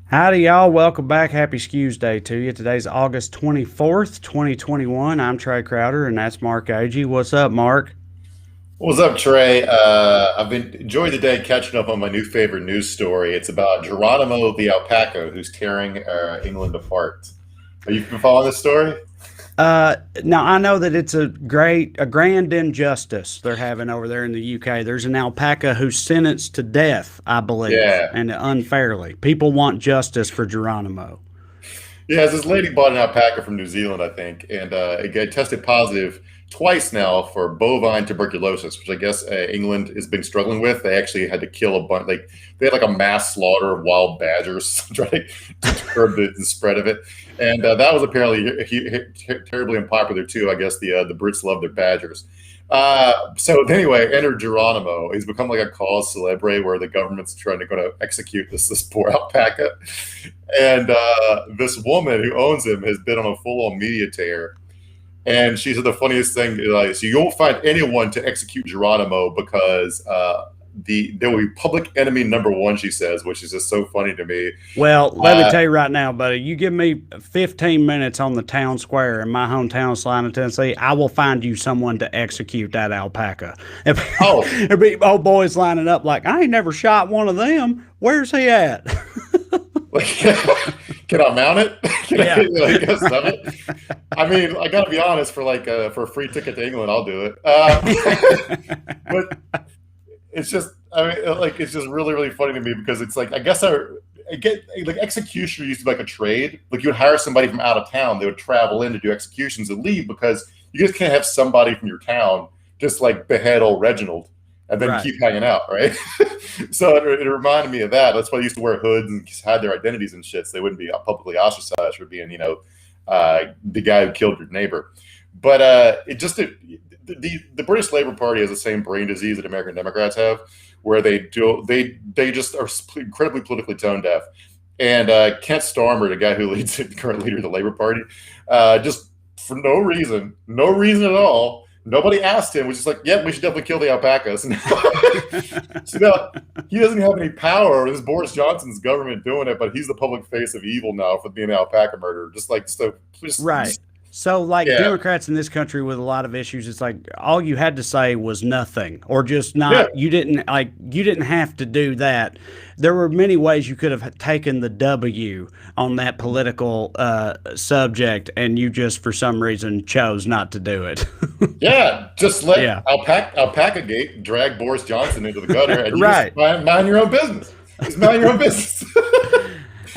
Howdy, y'all. Welcome back. Happy Skews Day to you. Today's August 24th, 2021. I'm Trey Crowder, and that's Mark Agee. What's up, Mark? What's up, Trey? I've been enjoying the day catching up on my new favorite news story. It's about Geronimo the alpaca who's tearing England apart. Have you been following this story? Now, I know that it's a grand injustice they're having over there in the UK. There's an alpaca who's sentenced to death, I believe, Yeah. and unfairly. People want justice for Geronimo. Yeah, this lady bought an alpaca from New Zealand, I think, and it got tested positive twice now for bovine tuberculosis, which I guess England has been struggling with. They actually had to kill a bunch, like they had like a mass slaughter of wild badgers trying to curb the spread of it, and that was apparently terribly unpopular too. I guess the Brits love their badgers. So anyway, enter Geronimo. He's become like a cause celebre where the government's trying to go to execute this poor alpaca. And this woman who owns him has been on a full-on media tear. And she said the funniest thing, like, so you won't find anyone to execute Geronimo because there will be public enemy number one, she says, which is just so funny to me. Well, let me Uh, tell you right now, buddy. You give me 15 minutes on the town square in my hometown of Salina, Tennessee, I will find you someone to execute that alpaca. oh, There'll be old boys lining up like, I ain't never shot one of them. Where's he at? like, can I mount it? Can Yeah. I stop it? I mean, I got to be honest. For a free ticket to England, I'll do it. But it's just, I mean, like it's just really, really funny to me because it's like I guess I get like executioner used to be like a trade. Like you would hire somebody from out of town, they would travel in to do executions and leave because you just can't have somebody from your town just like behead old Reginald and then Right. keep hanging out, right? So it reminded me of that. That's why they used to wear hoods and hide their identities and shit, so they wouldn't be publicly ostracized for being, the guy who killed your neighbor. But the British Labour Party has the same brain disease that American Democrats have, where they just are incredibly politically tone deaf. And Kent Starmer, the guy who leads the current leader of the Labour Party, just for no reason at all. Nobody asked him. Was just like, "Yep, we should definitely kill the alpacas." So now he doesn't have any power. This Boris Johnson's government doing it, but he's the public face of evil now for being an alpaca murderer. Right. So, like Yeah, Democrats in this country with a lot of issues, it's like all you had to say was nothing, or just yeah. not. You didn't have to do that. There were many ways you could have taken the W on that political subject, and you just for some reason chose not to do it. Yeah, just let Yeah. Alpaca Gate drag Boris Johnson into the gutter, and you just Right. mind your own business. Just mind your own business.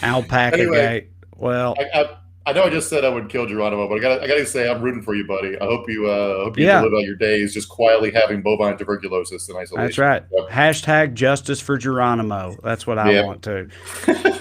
Alpaca Anyway, gate. Well, I know I just said I would kill Geronimo, but I gotta say I'm rooting for you, buddy. I hope you get to yeah. live out your days just quietly having bovine tuberculosis in That's isolation. right. Yep. Hashtag justice for Geronimo. That's what I Yeah. want to.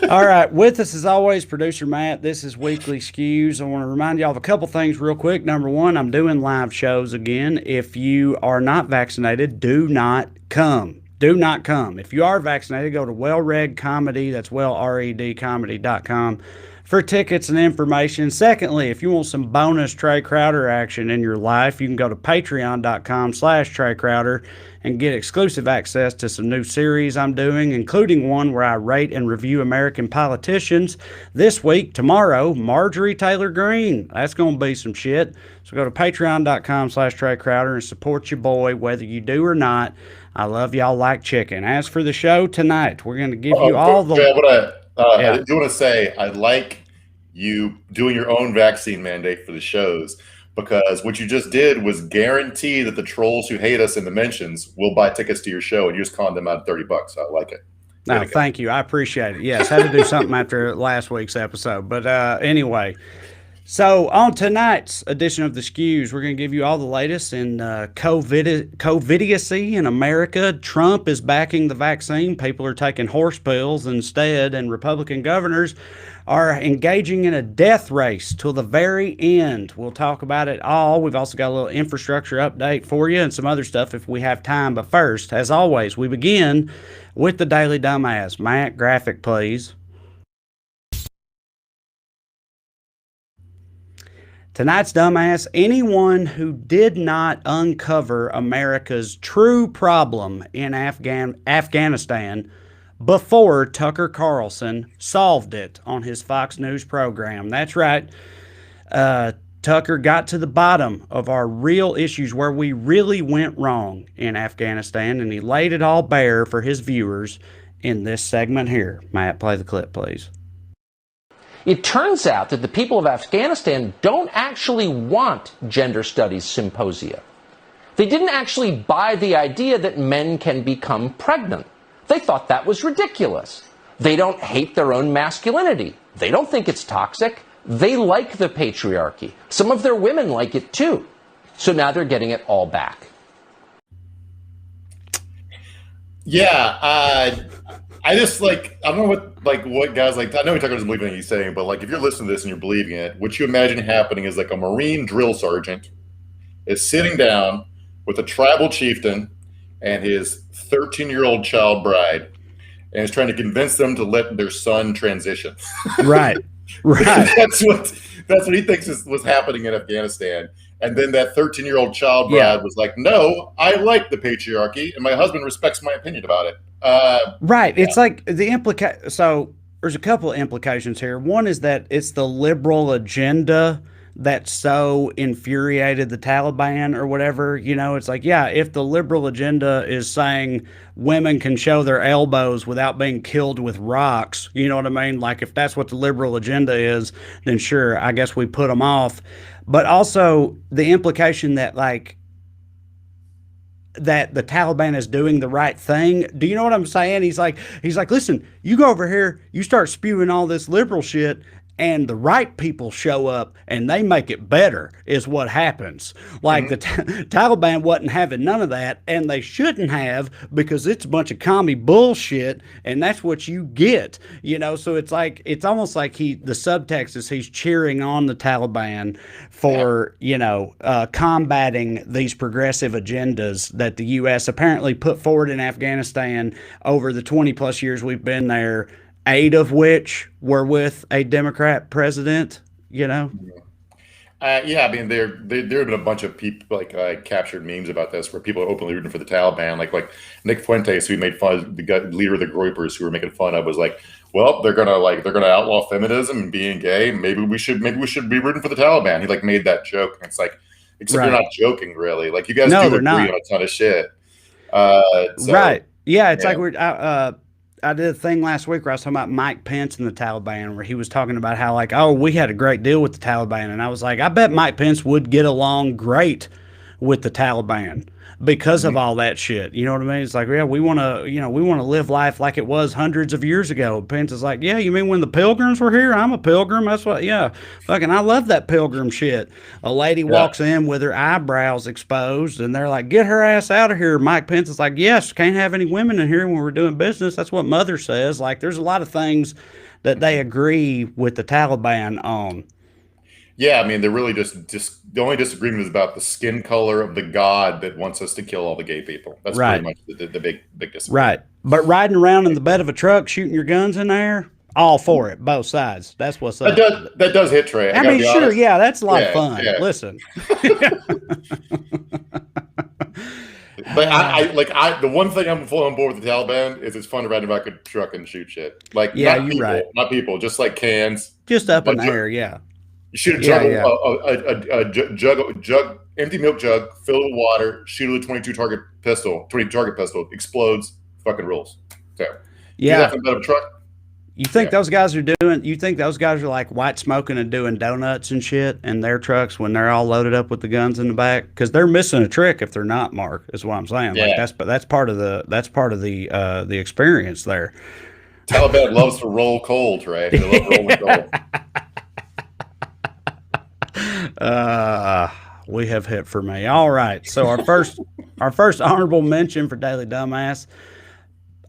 All right. With us, as always, producer Matt. This is Weekly Skews. I want to remind y'all of a couple things real quick. Number one, I'm doing live shows again. If you are not vaccinated, do not come. Do not come. If you are vaccinated, go to Well-Read Comedy. That's wellredcomedy.com for tickets and information. Secondly, if you want some bonus Trey Crowder action in your life, you can go to patreon.com/Trey Crowder and get exclusive access to some new series I'm doing, including one where I rate and review American politicians. This week, tomorrow, Marjorie Taylor Greene. That's going to be some shit. So go to patreon.com/Trey Crowder and support your boy, whether you do or not. I love y'all like chicken. As for the show tonight, we're going to give you all the. I Yeah. do want to say I like you doing your own vaccine mandate for the shows because what you just did was guarantee that the trolls who hate us in the mentions will buy tickets to your show and you just con them out $30. I like it. Way No, to go. thank you. I appreciate it. Yes, had to do something after last week's episode. But anyway, so on tonight's edition of the Skews, we're going to give you all the latest in Covidiency in America. Trump is backing the vaccine. People are taking horse pills instead, and Republican governors are engaging in a death race till the very end. We'll talk about it all. We've also got a little infrastructure update for you and some other stuff if we have time. But first, as always, we begin with the Daily Dumbass. Matt, graphic, please. Tonight's dumbass, anyone who did not uncover America's true problem in Afghanistan before Tucker Carlson solved it on his Fox News program. That's right. Tucker got to the bottom of our real issues where we really went wrong in Afghanistan, and he laid it all bare for his viewers in this segment here. Matt, play the clip, please. It turns out that the people of Afghanistan don't actually want gender studies symposia. They didn't actually buy the idea that men can become pregnant. They thought that was ridiculous. They don't hate their own masculinity. They don't think it's toxic. They like the patriarchy. Some of their women like it too. So now they're getting it all back. Yeah, I just I don't know what guys like. I know Tucker doesn't believe anything he's saying, but if you're listening to this and you're believing it, what you imagine happening is a Marine drill sergeant is sitting down with a tribal chieftain and his 13-year-old child bride, and is trying to convince them to let their son transition. Right. That's what he thinks was happening in Afghanistan. And then that 13-year-old child bride was like, "No, I like the patriarchy, and my husband respects my opinion about it." Right. It's like so there's a couple of implications here. One is that it's the liberal agenda that so infuriated the Taliban or whatever. It's like, yeah, if the liberal agenda is saying women can show their elbows without being killed with rocks, you know what I mean? If that's what the liberal agenda is, then sure, I guess we put them off. But also the implication that that the Taliban is doing the right thing. Do you know what I'm saying? He's like, listen, you go over here, you start spewing all this liberal shit, and the right people show up and they make it better is what happens. The Taliban wasn't having none of that, and they shouldn't have, because it's a bunch of commie bullshit, and that's what you get. So it's almost like the subtext is he's cheering on the Taliban for, combating these progressive agendas that the U.S. apparently put forward in Afghanistan over the 20 plus years we've been there, 8 of which were with a Democrat president, Yeah, I mean, there have been a bunch of people captured memes about this where people are openly rooting for the Taliban, like Nick Fuentes, who made fun of the leader of the Groypers, who were making fun of, was like, well, they're gonna outlaw feminism and being gay. Maybe we should be rooting for the Taliban. He made that joke, and it's except you're not joking, really. You guys do agree on a ton of shit. Right? Yeah, it's like I did a thing last week where I was talking about Mike Pence and the Taliban, where he was talking about how, we had a great deal with the Taliban. And I was like, I bet Mike Pence would get along great with the Taliban because of all that shit. You know what I mean? It's like, yeah, we want to live life like it was hundreds of years ago. Pence is like, yeah, you mean when the Pilgrims were here? I'm a pilgrim. That's what, yeah. Fucking, I love that pilgrim shit. A lady walks in with her eyebrows exposed, and they're like, get her ass out of here. Mike Pence is like, yes, can't have any women in here when we're doing business. That's what Mother says. There's a lot of things that they agree with the Taliban on. Yeah, I mean, they're really just the only disagreement is about the skin color of the god that wants us to kill all the gay people. That's pretty much the big disagreement. Right. But riding around in the bed of a truck, shooting your guns in there, all for it, both sides. That's what's up. That does hit, Trey. I mean, sure, yeah, that's a lot of fun. Yeah. Listen. But the one thing I'm fully on board with the Taliban is it's fun to ride in a truck and shoot shit. Not people, just cans. Just up in the air, yeah. You shoot a jug, empty milk jug, fill it with water, shoot it with a 22 target pistol, explodes, fucking rules. So, yeah. Do that from a truck. You think those guys are like white smoking and doing donuts and shit in their trucks when they're all loaded up with the guns in the back? Because they're missing a trick if they're not, Mark, is what I'm saying. Yeah. That's part of the experience there. Taliban loves to roll cold, right? They love rolling cold. We have hit for me. All right. So our first honorable mention for Daily Dumbass: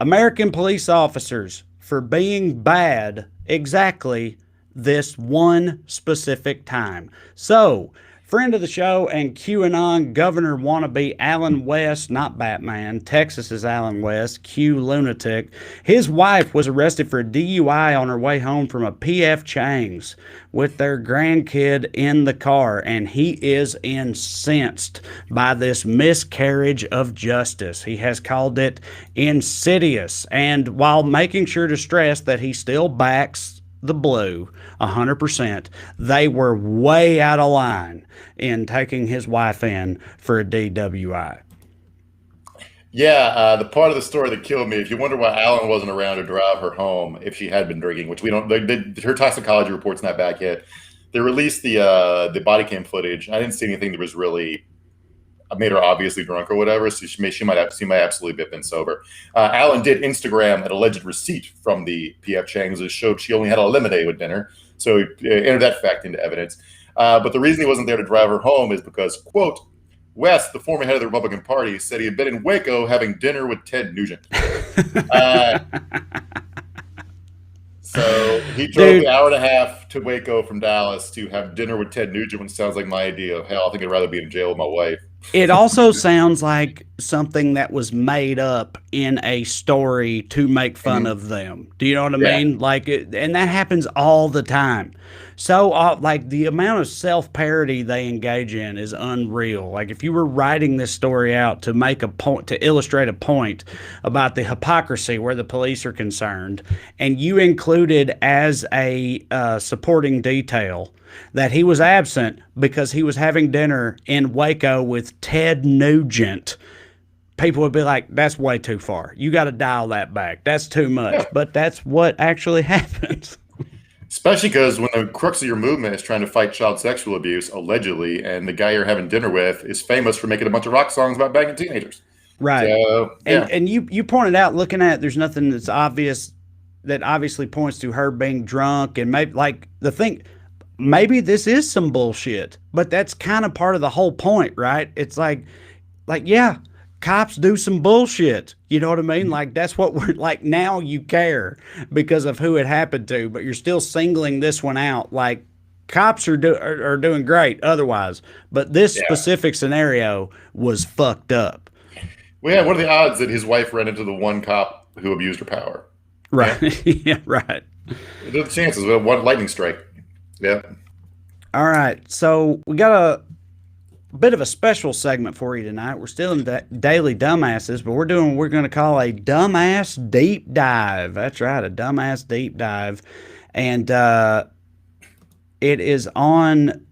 American police officers for being bad exactly this one specific time. So friend of the show and QAnon governor wannabe Alan West, not Batman, Texas's Alan West, Q lunatic. His wife was arrested for a DUI on her way home from a PF Chang's with their grandkid in the car, and he is incensed by this miscarriage of justice. He has called it insidious, and while making sure to stress that he still backs the blue 100%, they were way out of line in taking his wife in for a DWI. Yeah, the part of the story that killed me, if you wonder why Alan wasn't around to drive her home if she had been drinking, which we don't, her toxicology report's not back yet. They released the body cam footage. I didn't see anything that was really made her obviously drunk or whatever, so she might absolutely have been sober. Alan did Instagram an alleged receipt from the PF Chang's that showed she only had a lemonade with dinner, so he entered that fact into evidence. But the reason he wasn't there to drive her home is because, quote, West, the former head of the Republican Party, said he had been in Waco having dinner with Ted Nugent. So he drove an hour and a half to Waco from Dallas to have dinner with Ted Nugent, which sounds like my idea of hell. I think I'd rather be in jail with my wife. It also sounds like something that was made up in a story to make fun of them. Do you know what I mean? Like, and that happens all the time. So, like, the amount of self-parody they engage in is unreal. Like, if you were writing this story out to make a point, to illustrate a point about the hypocrisy where the police are concerned, and you included as a supporting detail that he was absent because he was having dinner in Waco with Ted Nugent, people would be like, that's way too far. You got to dial that back. That's too much. But that's what actually happens. Especially because when the crux of your movement is trying to fight child sexual abuse, allegedly, and the guy you're having dinner with is famous for making a bunch of rock songs about banging teenagers. Right. So, yeah. And you pointed out, looking at it, there's nothing that's obvious that obviously points to her being drunk. And maybe, like, the thing, maybe this is some bullshit, but that's kind of part of the whole point, right? It's like, yeah, cops do some bullshit. You know what I mean? Like, that's what we're like. Now you care because of who it happened to, but you're still singling this one out. Like, cops are doing great otherwise, but this specific scenario was fucked up. Well, yeah, what are the odds that his wife ran into the one cop who abused her power? Right. Yeah, right. What are the chances of one lightning strike? Yeah. All right. So we got a bit of a special segment for you tonight. We're still in Daily Dumbasses, but we're going to call a Dumbass Deep Dive. That's right, a Dumbass Deep Dive. And it is on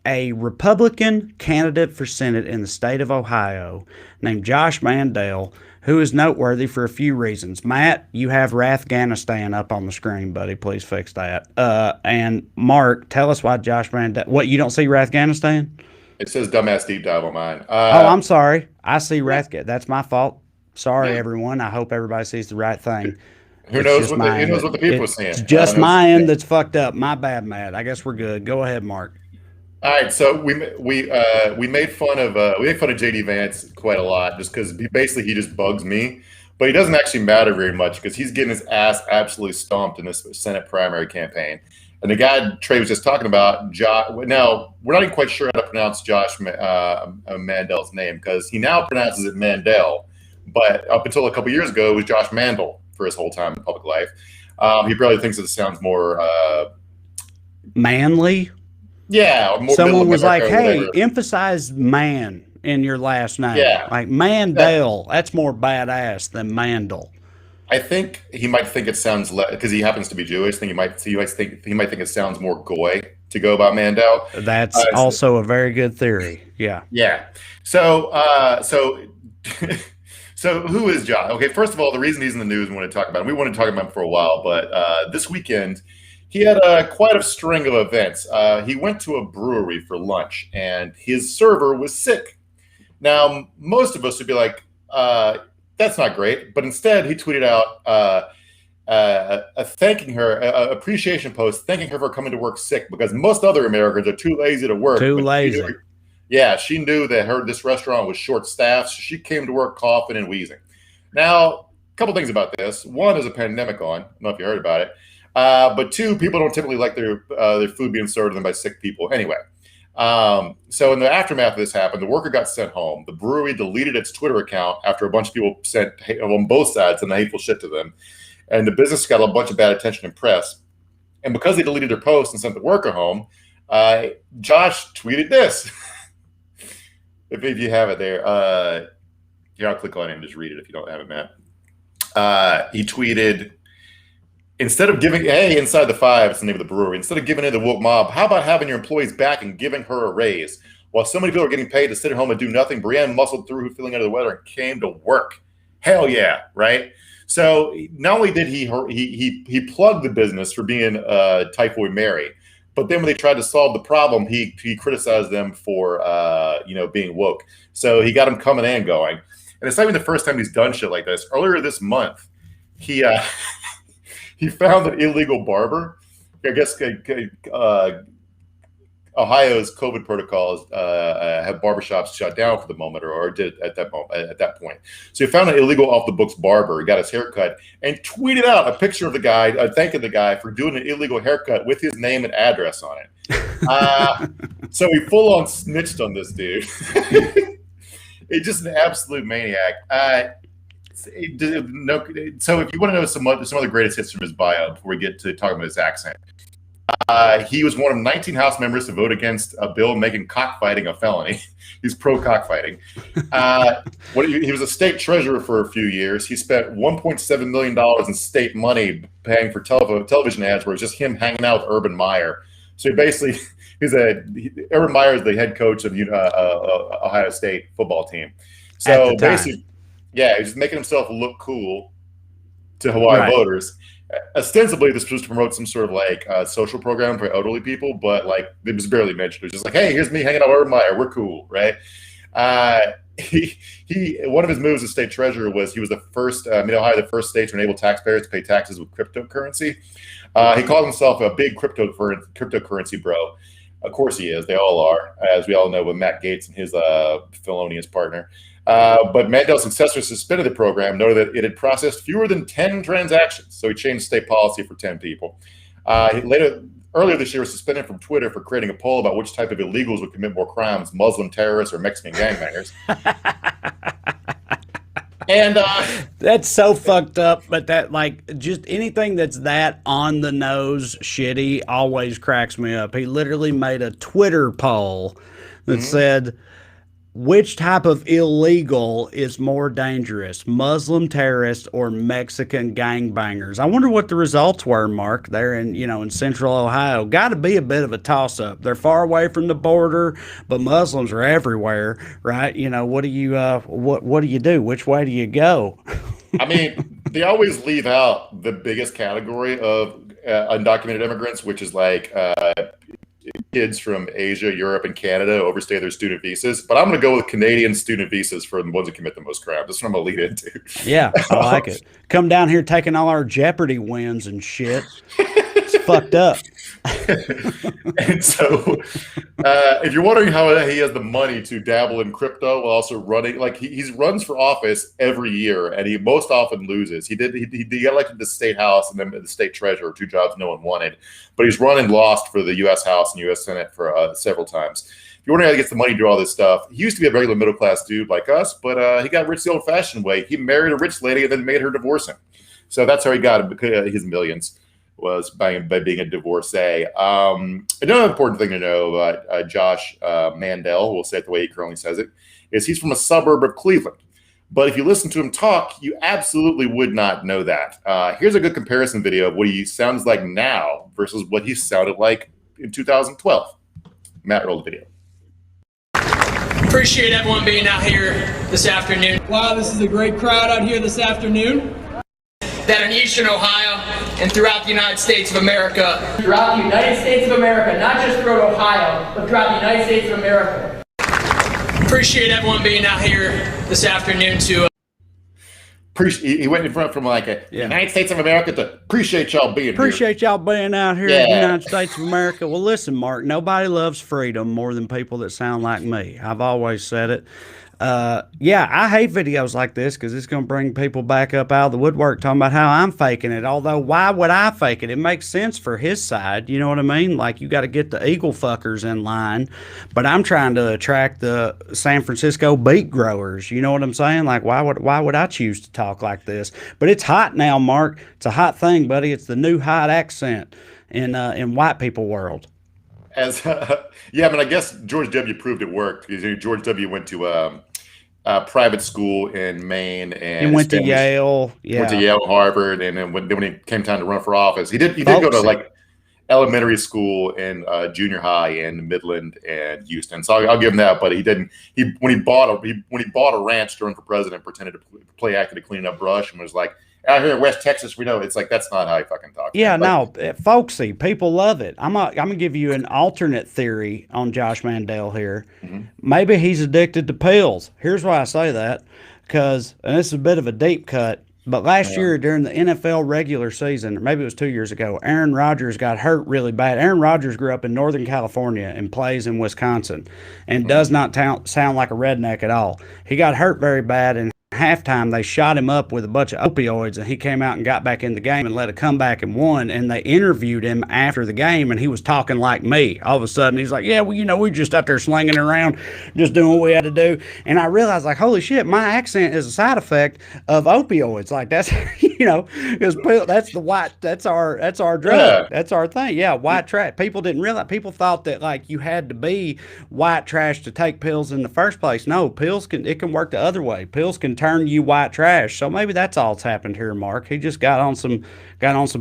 a Republican candidate for Senate in the state of Ohio named Josh Mandel, who is noteworthy for a few reasons. Matt, you have Rathganistan up on the screen, buddy. Please fix that. And Mark, tell us why Josh Mandel. What, you don't see Rathganistan? It says Dumbass Deep Dive on mine. I'm sorry. I see Rathganistan. That's my fault. Sorry, everyone. I hope everybody sees the right thing. Who knows what the people are saying? It's just my end that's fucked up. My bad, Matt. I guess we're good. Go ahead, Mark. All right, so we made fun of JD Vance quite a lot just because basically he just bugs me, but he doesn't actually matter very much because he's getting his ass absolutely stomped in this Senate primary campaign. And the guy Trey was just talking about, now we're not even quite sure how to pronounce Josh Mandel's name because he now pronounces it Mandel, but up until a couple years ago it was Josh Mandel for his whole time in public life. He probably thinks it sounds more manly. Yeah. Someone was like, hey, emphasize man in your last name. Yeah. Like Mandel. That's more badass than Mandel. I think he might think it sounds because he happens to be Jewish. He might think it sounds more goy to go about Mandel. That's also a very good theory. Yeah. Yeah. So who is Josh? Okay. First of all, the reason he's in the news, we want to talk about him. We want to talk about him for a while, but this weekend, he had quite a string of events. He went to a brewery for lunch, and his server was sick. Now, most of us would be like, that's not great. But instead, he tweeted out thanking her, appreciation post, thanking her for coming to work sick because most other Americans are too lazy to work. Too lazy. She knew that this restaurant was short-staffed, so she came to work coughing and wheezing. Now, a couple things about this. One, there's a pandemic on. I don't know if you heard about it. But two, people don't typically like their food being served to them by sick people. Anyway, So in the aftermath of this happened, the worker got sent home. The brewery deleted its Twitter account after a bunch of people sent on both sides some hateful shit to them. And the business got a bunch of bad attention and press. And because they deleted their post and sent the worker home, Josh tweeted this. if you have it there, here, I'll click on it and just read it if you don't have it, Matt. He tweeted, instead of giving, inside the five, it's the name of the brewery, instead of giving in to the woke mob, how about having your employees back and giving her a raise? While so many people are getting paid to sit at home and do nothing, Brienne muscled through feeling under the weather and came to work. Hell yeah, right? So not only did he plugged the business for being Typhoid Mary, but then when they tried to solve the problem, he criticized them for being woke. So he got them coming and going. And it's not even the first time he's done shit like this. Earlier this month, he he found an illegal barber. I guess Ohio's COVID protocols have barbershops shut down for the moment, or did at that point. So he found an illegal off the books barber. He got his haircut and tweeted out a picture of the guy, thanking the guy for doing an illegal haircut with his name and address on it. So he full on snitched on this dude. He's just an absolute maniac. So if you want to know some of the greatest hits from his bio before we get to talking about his accent. He was one of 19 House members to vote against a bill making cockfighting a felony. He's pro-cockfighting. He was a state treasurer for a few years. He spent $1.7 million in state money paying for television ads where it was just him hanging out with Urban Meyer. So Urban Meyer is the head coach of Ohio State football team. So basically, yeah, he's just making himself look cool to Hawaii voters. Ostensibly, this was to promote some sort of social program for elderly people, but it was barely mentioned. It was just like, hey, here's me hanging out with Urban Meyer. We're cool, right? One of his moves as state treasurer was he was the first, Ohio, the first state to enable taxpayers to pay taxes with cryptocurrency. He called himself a big cryptocurrency bro. Of course he is. They all are, as we all know, with Matt Gaetz and his felonious partner. But Mandel's successor suspended the program, noted that it had processed fewer than 10 transactions. So he changed state policy for 10 people. Earlier this year, was suspended from Twitter for creating a poll about which type of illegals would commit more crimes, Muslim terrorists or Mexican gangbangers. And that's so fucked up, but that just anything that's that on the nose shitty always cracks me up. He literally made a Twitter poll that said, which type of illegal is more dangerous, Muslim terrorists or Mexican gangbangers? I wonder what the results were, Mark, there in central Ohio. Got to be a bit of a toss-up. They're far away from the border, but Muslims are everywhere, right? What do you do? Which way do you go? I mean, they always leave out the biggest category of undocumented immigrants, which is kids from Asia, Europe, and Canada overstay their student visas. But I'm going to go with Canadian student visas for the ones that commit the most crime. That's what I'm going to lead into. Yeah, I like it. Come down here taking all our Jeopardy wins and shit. It's fucked up. And so if you're wondering how he has the money to dabble in crypto while also running, he runs for office every year and he most often loses. He got elected to the state house and then the state treasurer, two jobs no one wanted, but he's run and lost for the U.S. House and U.S. Senate for several times. If you're wondering how he gets the money to do all this stuff, he used to be a regular middle class dude like us, but he got rich the old fashioned way. He married a rich lady and then made her divorce him. So that's how he got his millions, was by being a divorcee. Another important thing to know about Josh Mandel, we'll say it the way he currently says it, is he's from a suburb of Cleveland. But if you listen to him talk, you absolutely would not know that. Here's a good comparison video of what he sounds like now versus what he sounded like in 2012. Matt, roll the video. Appreciate everyone being out here this afternoon. Wow, this is a great crowd out here this afternoon. That in Eastern Ohio and throughout the United States of America. Throughout the United States of America, not just throughout Ohio, but throughout the United States of America. Appreciate everyone being out here this afternoon to... He went in front from United States of America to appreciate y'all being here. Appreciate y'all being out here in the United States of America. Well, listen, Mark, nobody loves freedom more than people that sound like me. I've always said it. Yeah, I hate videos like this because it's going to bring people back up out of the woodwork talking about how I'm faking it. Although, why would I fake it? It makes sense for his side. You know what I mean? Like, you got to get the eagle fuckers in line. But I'm trying to attract the San Francisco beet growers. You know what I'm saying? Like, why would I choose to talk like this? But it's hot now, Mark. It's a hot thing, buddy. It's the new hot accent in white people world. Yeah, I mean, I guess George W. proved it worked because George W. went to private school in Maine and He went to Yale. went to Yeah. Yale, Harvard, and then when he came time to run for office, he did go to Folksy. like elementary school and junior high in Midland and Houston. So I'll give him that. But he didn't. When he bought a ranch to run for president, pretended to play actor to clean up brush and was like, out here in West Texas, we know it's like that's not how he fucking talks. Yeah, man. no, folksy. People love it. I'm gonna give you an alternate theory on Josh Mandel here. Maybe he's addicted to pills. Here's why I say that, because, and this is a bit of a deep cut, but last year during the NFL regular season, or maybe it was 2 years ago, Aaron Rodgers got hurt really bad. Aaron Rodgers grew up in Northern California and plays in Wisconsin, and does not sound like a redneck at all. He got hurt very bad, and halftime they shot him up with a bunch of opioids, and he came out and got back in the game and led a comeback and won. And they interviewed him after the game, and he was talking like me. All of a sudden he's like, yeah, well, we just out there slinging around, just doing what we had to do. And I realized, like, holy shit, my accent is a side effect of opioids. Like, that's because that's our drug. Yeah. That's our thing. Yeah, white trash. People didn't realize. People thought that, like, you had to be white trash to take pills in the first place. No, pills can work the other way. Pills can turn you white trash. So maybe that's all that's happened here, Mark. He just got on some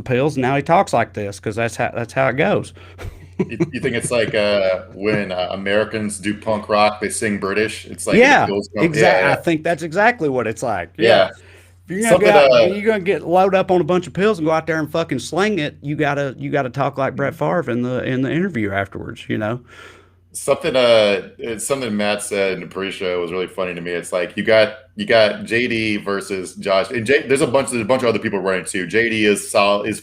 pills, and now he talks like this because that's how it goes. You think it's like when Americans do punk rock, they sing British? It's like Yeah, the Beatles come- exactly. Yeah, I think that's exactly what it's like. yeah. If you're gonna Something, you're gonna get load up on a bunch of pills and go out there and fucking sling it, you gotta talk like Brett Favre in the interview afterwards. Something Matt said in the pre-show was really funny to me. It's like you got JD versus Josh, and there's a bunch of other people running too. JD is solid,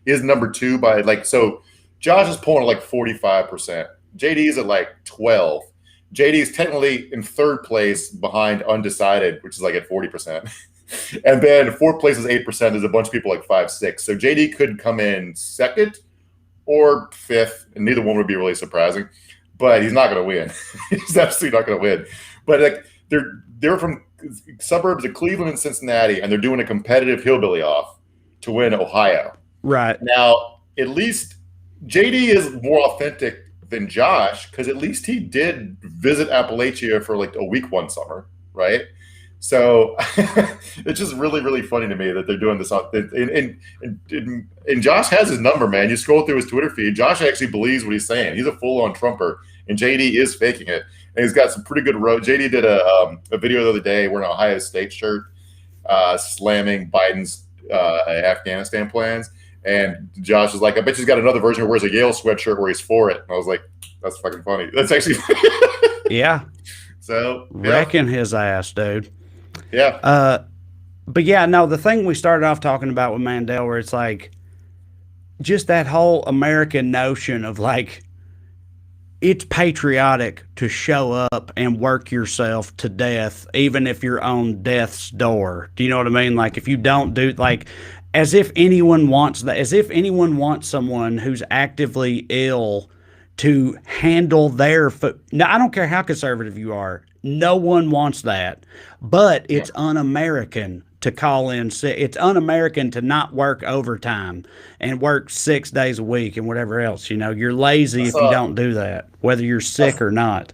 is number two by like, so Josh is pulling at like 45%. JD is at like 12. JD is technically in third place behind undecided, which is like at 40%. And then fourth place is 8%. There's a bunch of people like 5, 6. So JD could come in second or fifth, and neither one would be really surprising. But he's not going to win. He's absolutely not going to win. But like they're from suburbs of Cleveland and Cincinnati, and they're doing a competitive hillbilly off to win Ohio. Right. Now, at least JD is more authentic than Josh because at least he did visit Appalachia for like a week one summer, right? So it's just really, really funny to me that they're doing this. And Josh has his number, man. You scroll through his Twitter feed. Josh actually believes what he's saying. He's a full-on Trumper, and JD is faking it. And he's got some pretty good road. JD did a video the other day wearing an Ohio State shirt, slamming Biden's Afghanistan plans. And Josh is like, I bet he's got another version where he wears a Yale sweatshirt where he's for it. And I was like, that's fucking funny. That's actually Yeah. So wrecking his ass, dude. Yeah. But yeah, no, the thing we started off talking about with Mandel, where it's like just that whole American notion of like, it's patriotic to show up and work yourself to death, even if you're on death's door. Do you know what I mean? Like, if you don't do, like, as if anyone wants that, as if anyone wants someone who's actively ill to handle their food. Now, I don't care how conservative you are. No one wants that. But it's un-American to call in sick. It's un-American to not work overtime and work 6 days a week and whatever else. You're lazy if you don't do that, whether you're sick or not.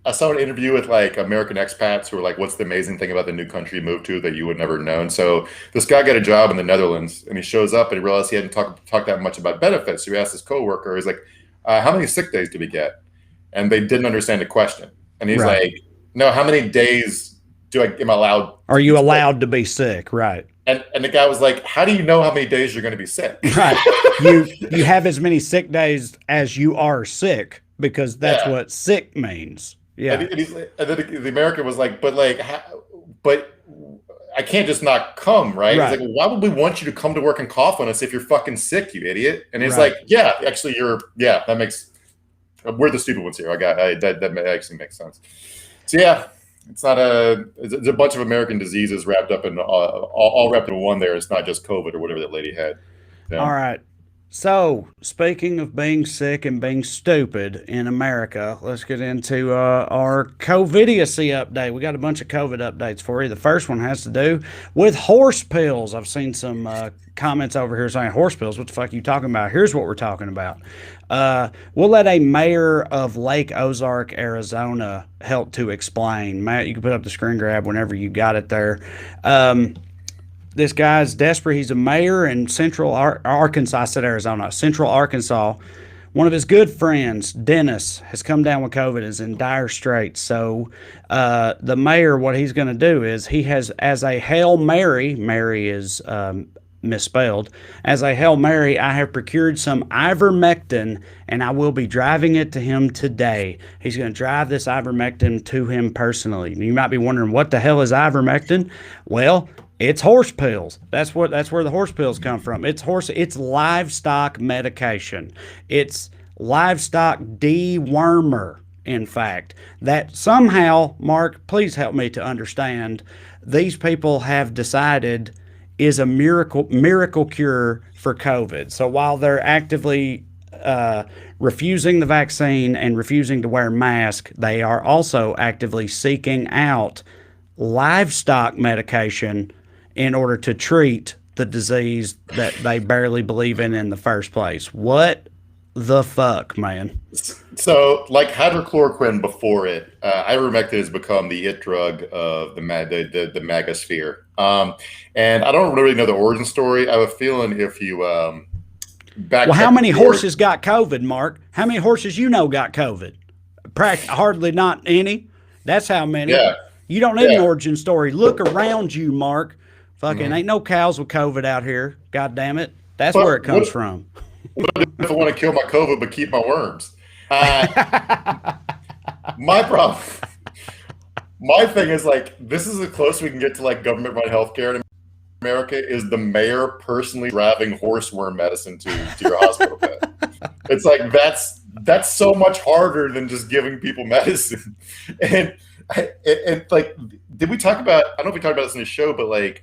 I saw an interview with like American expats who were like, what's the amazing thing about the new country you moved to that you would never have known? So this guy got a job in the Netherlands, and he shows up and he realized he hadn't talked that much about benefits. So he asked his coworker, he's like, how many sick days do we get? And they didn't understand the question. And he's like, no, how many days am I allowed? Are you allowed to be sick? Right. And the guy was like, how do you know how many days you're going to be sick? Right. You have as many sick days as you are sick, because that's what sick means. Yeah. And then the American was like, but I can't just not come, right? He's like, well, why would we want you to come to work and cough on us if you're fucking sick, you idiot? And he's like, yeah, actually, that makes, we're the stupid ones here. That actually makes sense. So yeah, It's not it's a bunch of American diseases wrapped up in all wrapped in one. There, it's not just COVID or whatever that lady had. Yeah. All right. So, speaking of being sick and being stupid in America, let's get into our COVIDidiocy update. We got a bunch of COVID updates for you. The first one has to do with horse pills. I've seen some comments over here saying horse pills. What the fuck are you talking about? Here's what we're talking about. We'll let a mayor of Lake Ozark, Arizona, help to explain. Matt, you can put up the screen grab whenever you got it there. This guy's desperate. He's a mayor in Central Arkansas. I said Arizona. Central Arkansas. One of his good friends, Dennis, has come down with COVID, is in dire straits. So the mayor, what he's going to do is he has, as a Hail Mary, Mary is misspelled, as a Hail Mary, I have procured some ivermectin, and I will be driving it to him today. He's going to drive this ivermectin to him personally. You might be wondering, what the hell is ivermectin? Well, it's horse pills. That's where the horse pills come from. It's livestock medication. It's livestock dewormer, in fact. That somehow, Mark, please help me to understand, these people have decided is a miracle cure for COVID. So while they're actively refusing the vaccine and refusing to wear masks, they are also actively seeking out livestock medication in order to treat the disease that they barely believe in the first place. What the fuck, man? So, like hydrochloroquine before it, ivermectin has become the it drug of the MAGA sphere. And I don't really know the origin story. I have a feeling if you well, how many horses got COVID, Mark? How many horses got COVID? Hardly not any. That's how many. Yeah. You don't need an origin story. Look around you, Mark. Fucking ain't no cows with COVID out here. God damn it. That's where it comes from. What if I want to kill my COVID but keep my worms? My problem, my thing is, like, this is the closest we can get to like government-run healthcare in America, is the mayor personally driving horseworm medicine to your hospital bed. It's like that's so much harder than just giving people medicine. And like, did we talk about? I don't know if we talked about this in the show, but like,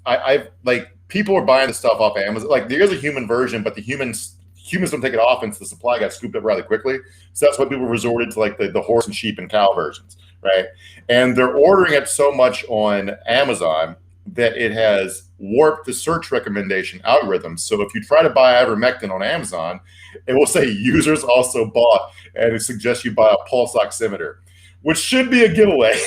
I've like, people are buying the stuff off Amazon. Like, there is a human version, but the humans don't take it off, and the supply got scooped up rather quickly. So that's why people resorted to like the horse and sheep and cow versions, right? And they're ordering it so much on Amazon that it has warped the search recommendation algorithm. So if you try to buy ivermectin on Amazon, it will say users also bought, and it suggests you buy a pulse oximeter, which should be a giveaway.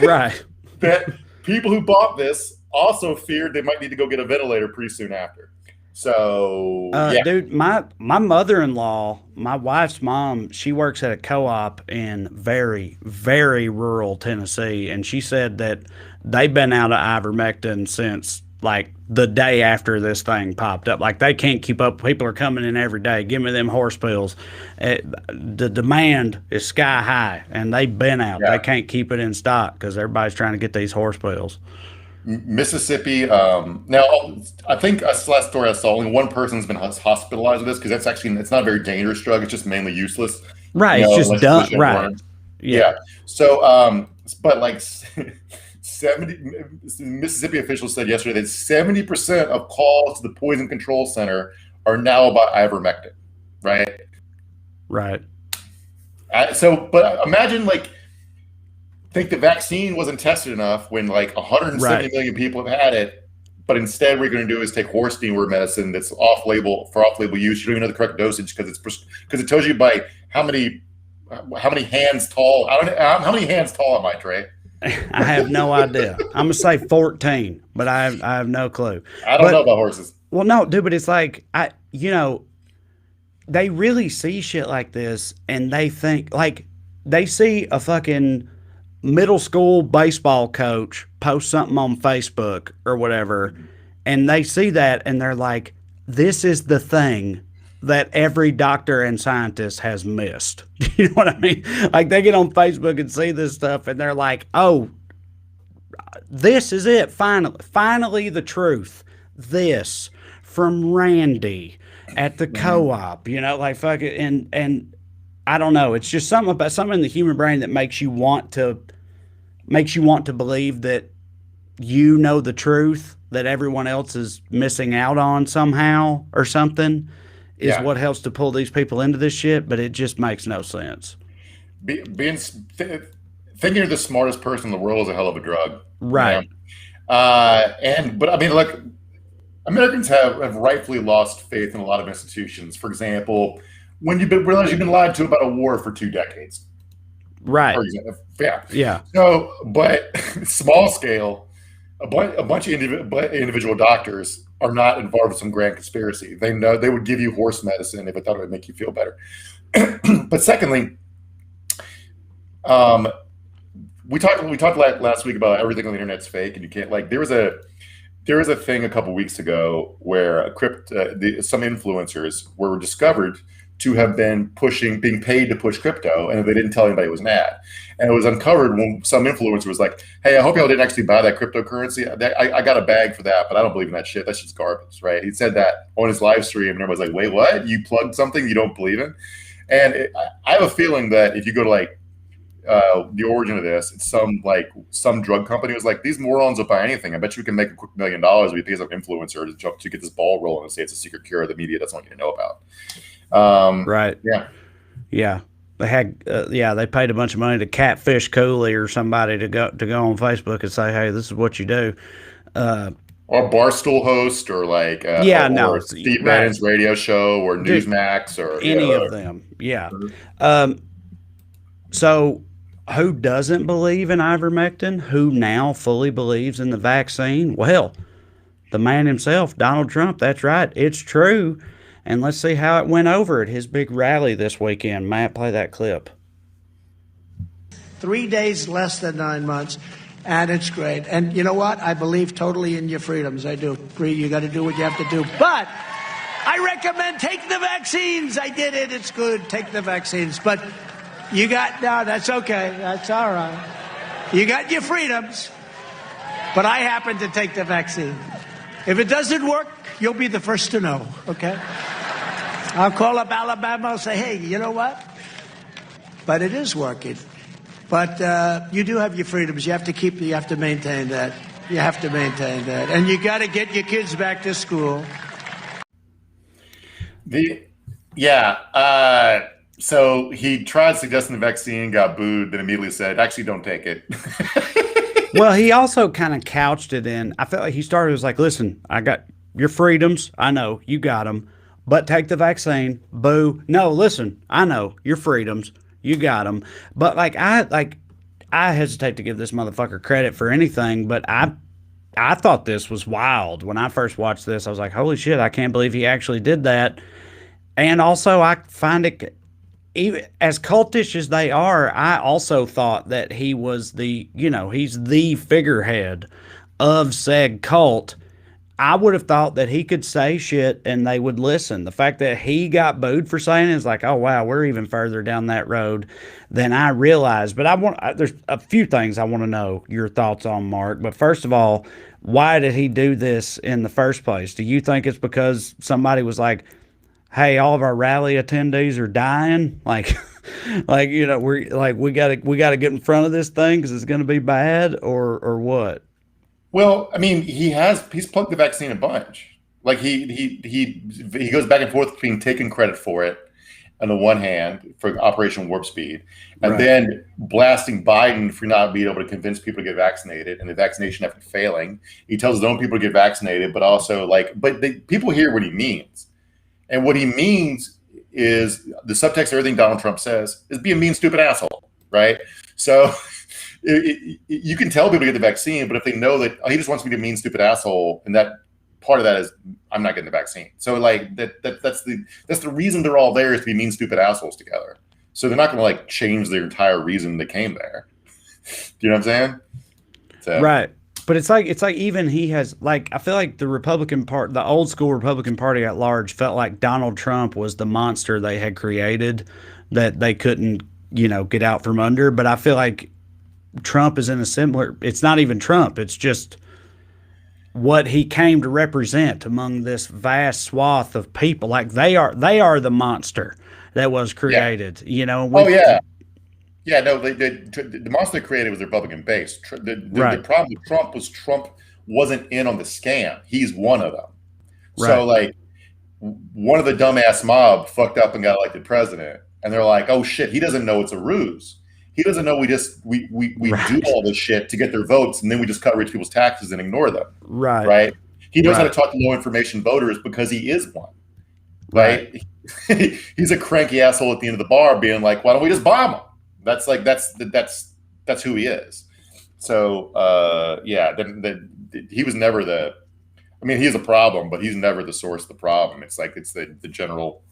Right. That people who bought this also feared they might need to go get a ventilator pretty soon after. So, yeah. Dude, my mother-in-law, my wife's mom, she works at a co-op in very, very rural Tennessee, and she said that they've been out of ivermectin since like the day after this thing popped up. Like, they can't keep up. People are coming in every day. Give me them horse pills. The demand is sky high, and they've been out. Yeah. They can't keep it in stock because everybody's trying to get these horse pills. Mississippi. Now, I think that's the last story I saw. Only one person's been hospitalized with this, because that's actually, it's not a very dangerous drug. It's just mainly useless. Right. It's just done. Right. Yeah. So, but like 70 Mississippi officials said yesterday that 70% of calls to the Poison Control Center are now about ivermectin. Right. Right. So, but imagine, like, think the vaccine wasn't tested enough when like 170 million people have had it, but instead what we're going to do is take horse dewormer medicine that's off-label use. You don't even know the correct dosage because it tells you by how many hands tall. How many hands tall am I, Trey? I have no idea. I'm gonna say 14, but I have no clue. I don't know about horses. Well, no, dude, but it's like, they really see shit like this, and they think, like, they see a fucking middle school baseball coach post something on Facebook or whatever, and they see that and they're like, this is the thing that every doctor and scientist has missed. You know what I mean? Like, they get on Facebook and see this stuff and they're like, oh, this is it. Finally the truth. This from Randy at the co-op, like, fuck it. And I don't know. It's just something in the human brain that makes you want to makes you want to believe that you know the truth that everyone else is missing out on somehow or something is what helps to pull these people into this shit, but it just makes no sense. Thinking you're the smartest person in the world is a hell of a drug. Right. But I mean, look, Americans have rightfully lost faith in a lot of institutions. For example, when realize you've been lied to about a war for 2 decades. Right. For example, yeah. Yeah. So, but small scale, a bunch of individual doctors are not involved in some grand conspiracy. They know they would give you horse medicine if it thought it would make you feel better. But secondly, we talked last week about everything on the internet's fake, and you can't there was a thing a couple weeks ago where some influencers were discovered to have been being paid to push crypto, and they didn't tell anybody it was an ad. And it was uncovered when some influencer was like, "Hey, I hope y'all didn't actually buy that cryptocurrency. I got a bag for that, but I don't believe in that shit. That shit's garbage," right? He said that on his live stream, and everybody's like, "Wait, what? You plugged something you don't believe in?" And I have a feeling that if you go to the origin of this, it's some drug company was like, these morons will buy anything. I bet you we can make a quick $1 million if we pay some influencer to get this ball rolling and say it's a secret cure the media doesn't want you to know about. Right. Yeah. They had, they paid a bunch of money to Catfish Cooley or somebody to go on Facebook and say, "Hey, this is what you do." Or Barstool host, or Steve Bannon's radio show, or Newsmax, or any of them. Yeah. So who doesn't believe in ivermectin? Who now fully believes in the vaccine? Well, the man himself, Donald Trump. That's right. It's true. And let's see how it went over at his big rally this weekend. Matt, play that clip. 3 days, less than 9 months, and it's great. And you know what? I believe totally in your freedoms. I do. You got to do what you have to do. But I recommend take the vaccines. I did it. It's good. Take the vaccines. But no, that's okay. That's all right. You got your freedoms. But I happen to take the vaccine. If it doesn't work, you'll be the first to know, okay? I'll call up Alabama and say, "Hey, you know what? But it is working." But you do have your freedoms. You have to maintain that. You have to maintain that. And you got to get your kids back to school. So he tried suggesting the vaccine, got booed, then immediately said, "Actually, don't take it." Well, he also kind of couched it in. I felt like he started, was like, "Listen, I got your freedoms. I know you got them, but take the vaccine." Boo. No, listen, I know your freedoms. You got them. But I hesitate to give this motherfucker credit for anything, but I thought this was wild. When I first watched this, I was like, holy shit, I can't believe he actually did that. And also I find it, even as cultish as they are, I also thought that he was he's the figurehead of said cult. I would have thought that he could say shit and they would listen. The fact that he got booed for saying it is like, oh wow, we're even further down that road than I realized. But there's a few things I want to know your thoughts on, Mark. But first of all, why did he do this in the first place? Do you think it's because somebody was like, hey, all of our rally attendees are dying? We gotta get in front of this thing because it's going to be bad, or what? Well, I mean, he's plugged the vaccine a bunch. Like he goes back and forth between taking credit for it on the one hand for Operation Warp Speed, and then blasting Biden for not being able to convince people to get vaccinated and the vaccination effort failing. He tells his own people to get vaccinated, but also people hear what he means. And what he means is the subtext of everything Donald Trump says is be a mean, stupid asshole, right? So you can tell people to get the vaccine, but if they know that he just wants me to be a mean, stupid asshole, and that part of that is I'm not getting the vaccine. So that's the reason they're all there, is to be mean, stupid assholes together. So they're not going to change their entire reason they came there. Do you know what I'm saying? So. Right. But it's like even he has, I feel like the Republican part, the old school Republican Party at large, felt like Donald Trump was the monster they had created that they couldn't, get out from under. But I feel like Trump is in a similar, it's not even Trump, it's just what he came to represent among this vast swath of people. They are the monster that was created, Yeah. Yeah, no, the monster they created was the Republican base. The Right. problem with Trump was Trump wasn't in on the scam. He's one of them. So Right. like one of the dumbass mob fucked up and got elected president, and they're like, "Oh shit, he doesn't know it's a ruse. He doesn't know we do Right. all this shit to get their votes, and then we just cut rich people's taxes and ignore them." Right. Right? He knows how to Right. talk to low information voters because he is one. Right. Right? He's a cranky asshole at the end of the bar, being like, "Why don't we just bomb him?" That's who he is. So yeah, he was never the. I mean, he's a problem, but he's never the source of the problem. It's like it's the general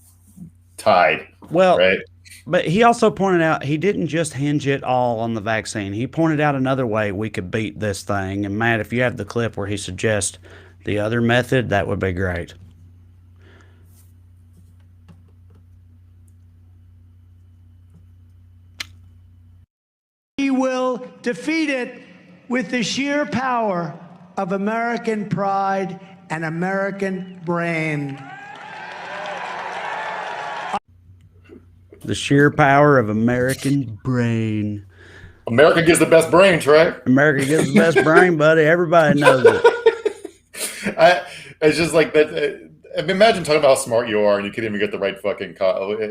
tide. Well, right. but he also pointed out he didn't just hinge it all on the vaccine. He pointed out another way we could beat this thing. And Matt, if you have the clip where he suggests the other method, that would be great. We will defeat it with the sheer power of American pride and American brain. The sheer power of American brain. America gives the best brain, Trey. America gives the best brain, buddy. Everybody knows it. It's just like that. Imagine talking about how smart you are and you can't even get the right fucking.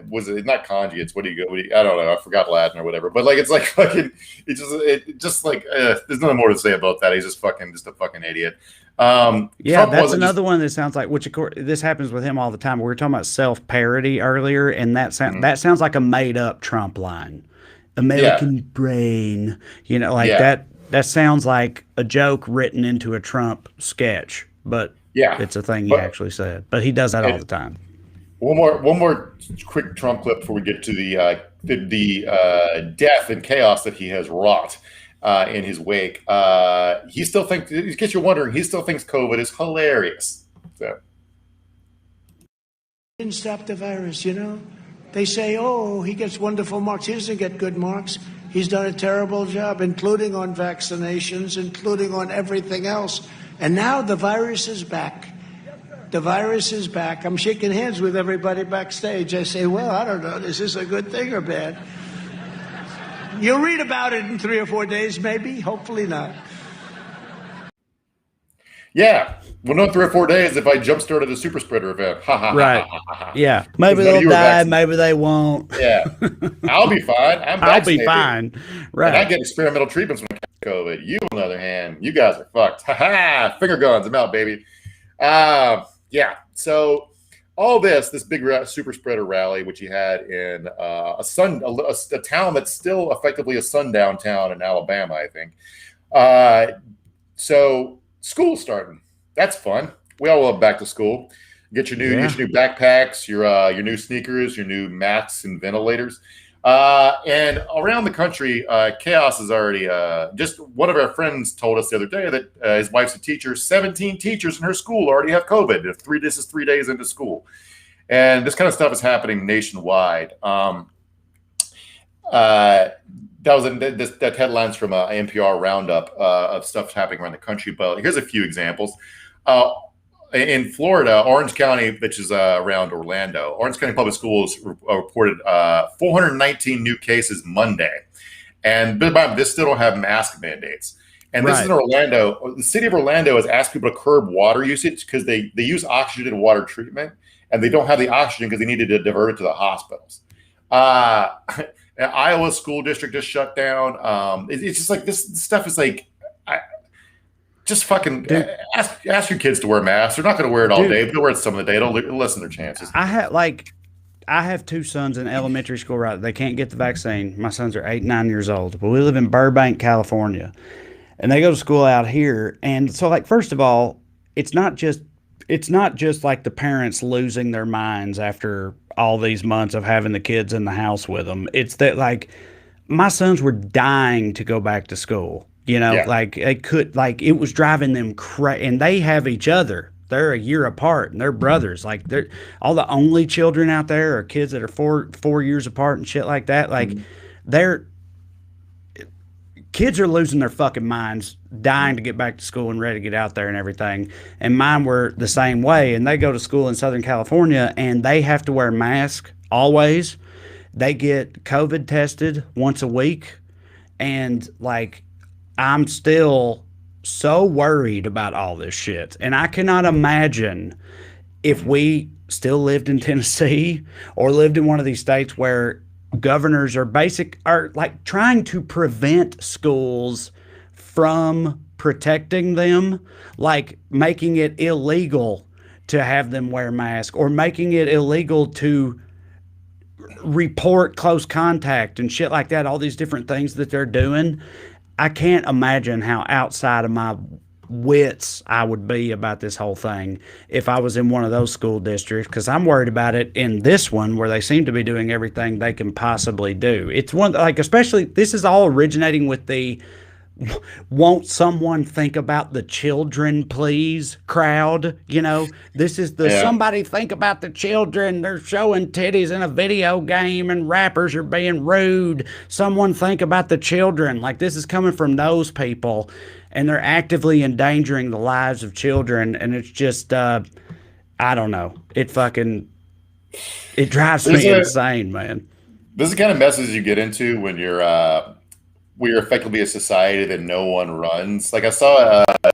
Was it not conjugates? What do you go? I don't know. I forgot Latin or whatever. But like, it's like fucking. It just like there's nothing more to say about that. He's just a fucking idiot. Yeah, Trump that's another one that sounds like, which of course this happens with him all the time. We were talking about self-parody earlier, and that sounds like a made-up Trump line. American brain, like that sounds like a joke written into a Trump sketch, but it's a thing he actually said. But he does that all the time. One more quick Trump clip before we get to the death and chaos that he has wrought in his wake. He still thinks, in case you're wondering, he still thinks COVID is hilarious. So. Didn't stop the virus, They say, oh, he gets wonderful marks. He doesn't get good marks. He's done a terrible job, including on vaccinations, including on everything else. And now the virus is back. The virus is back. I'm shaking hands with everybody backstage. I say, well, I don't know. Is this a good thing or bad? You'll read about it in 3 or 4 days, maybe. Hopefully not. Yeah. Well, no, 3 or 4 days if I jump started a super spreader event. Right. Yeah. Maybe they'll die. Maybe they won't. Yeah. I'll be fine. I'll be fine. Right. And I get experimental treatments when I get COVID. You, on the other hand, you guys are fucked. Finger guns. I'm out, baby. Yeah. So all this big super spreader rally, which he had in a town that's still effectively a sundown town in Alabama, I think. So school's starting. That's fun. We all love back to school. Get your new backpacks, your new sneakers, your new mats and ventilators. And around the country, chaos is already. Just one of our friends told us the other day that his wife's a teacher. 17 teachers in her school already have COVID. This is 3 days into school, and this kind of stuff is happening nationwide. That headlines from an NPR roundup of stuff happening around the country. But here's a few examples. In Florida, Orange County, which is around Orlando, Orange County Public Schools reported 419 new cases Monday. And they still don't have mask mandates. And this is in Orlando. The city of Orlando has asked people to curb water usage because they use oxygenated water treatment, and they don't have the oxygen because they needed to divert it to the hospitals. Iowa school district just shut down. It's just like this stuff is like, just fucking ask your kids to wear masks. They're not going to wear it all day, but they'll wear it some of the day. Don't lessen their chances. I have 2 sons in elementary school. Right, they can't get the vaccine. My sons are 8 and 9 years old, but we live in Burbank, California, and they go to school out here. And so, like, first of all, it's not just like the parents losing their minds after all these months of having the kids in the house with them. It's that, like, my sons were dying to go back to school. Like it was driving them crazy. And they have each other. They're a year apart, and they're brothers. Like, they're all the only children out there are kids that are 4 years apart and shit like that. Like, kids are losing their fucking minds, dying to get back to school and ready to get out there and everything. And mine were the same way. And they go to school in Southern California, and they have to wear masks always. they get COVID tested once a week. And like, I'm still so worried about all this shit. And I cannot imagine if we still lived in Tennessee or lived in one of these states where governors are like trying to prevent schools from protecting them, like making it illegal to have them wear masks or making it illegal to report close contact and shit like that, all these different things that they're doing. I can't imagine how outside of my wits I would be about this whole thing if I was in one of those school districts, because I'm worried about it in this one where they seem to be doing everything they can possibly do. It's one, like, especially this is all originating with the won't someone think about the children please crowd. This is the somebody think about the children, they're showing titties in a video game and rappers are being rude, someone think about the children. Like, this is coming from those people, and they're actively endangering the lives of children. And it's just I don't know, it drives me insane, man. This is the kind of message you get into when you're we are effectively a society that no one runs. Like, I saw an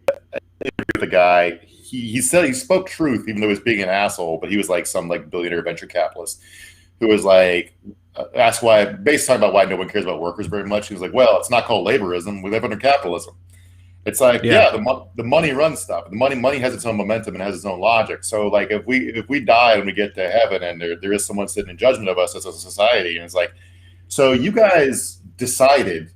interview with a guy. He said he spoke truth, even though he was being an asshole. But he was like some like billionaire venture capitalist who was like asked why, basically talking about why no one cares about workers very much. He was like, "Well, it's not called laborism. We live under capitalism." It's like, the money runs stuff. The money has its own momentum and has its own logic. So like, if we die and we get to heaven and there is someone sitting in judgment of us as a society, and it's like, so you guys decided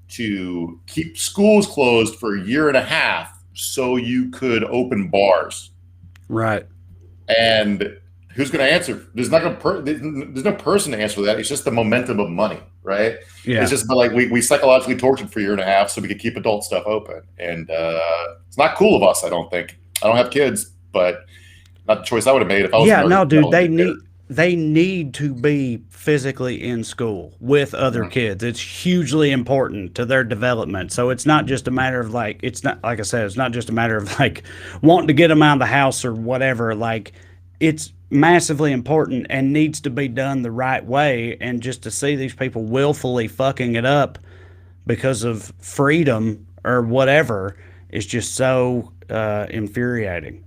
to keep schools closed for a year and a half so you could open bars, right? And who's going to answer? There's no person to answer for that. It's just the momentum of money, right? Yeah. It's just like we psychologically tortured for a year and a half so we could keep adult stuff open, and it's not cool of us. I don't think. I don't have kids, but not the choice I would have made if I was. Yeah, no, dude, they need to be physically in school with other kids. It's hugely important to their development. So it's not just a matter of like, it's not, like I said, it's not just a matter of like wanting to get them out of the house or whatever. Like, it's massively important and needs to be done the right way. And just to see these people willfully fucking it up because of freedom or whatever is just so infuriating.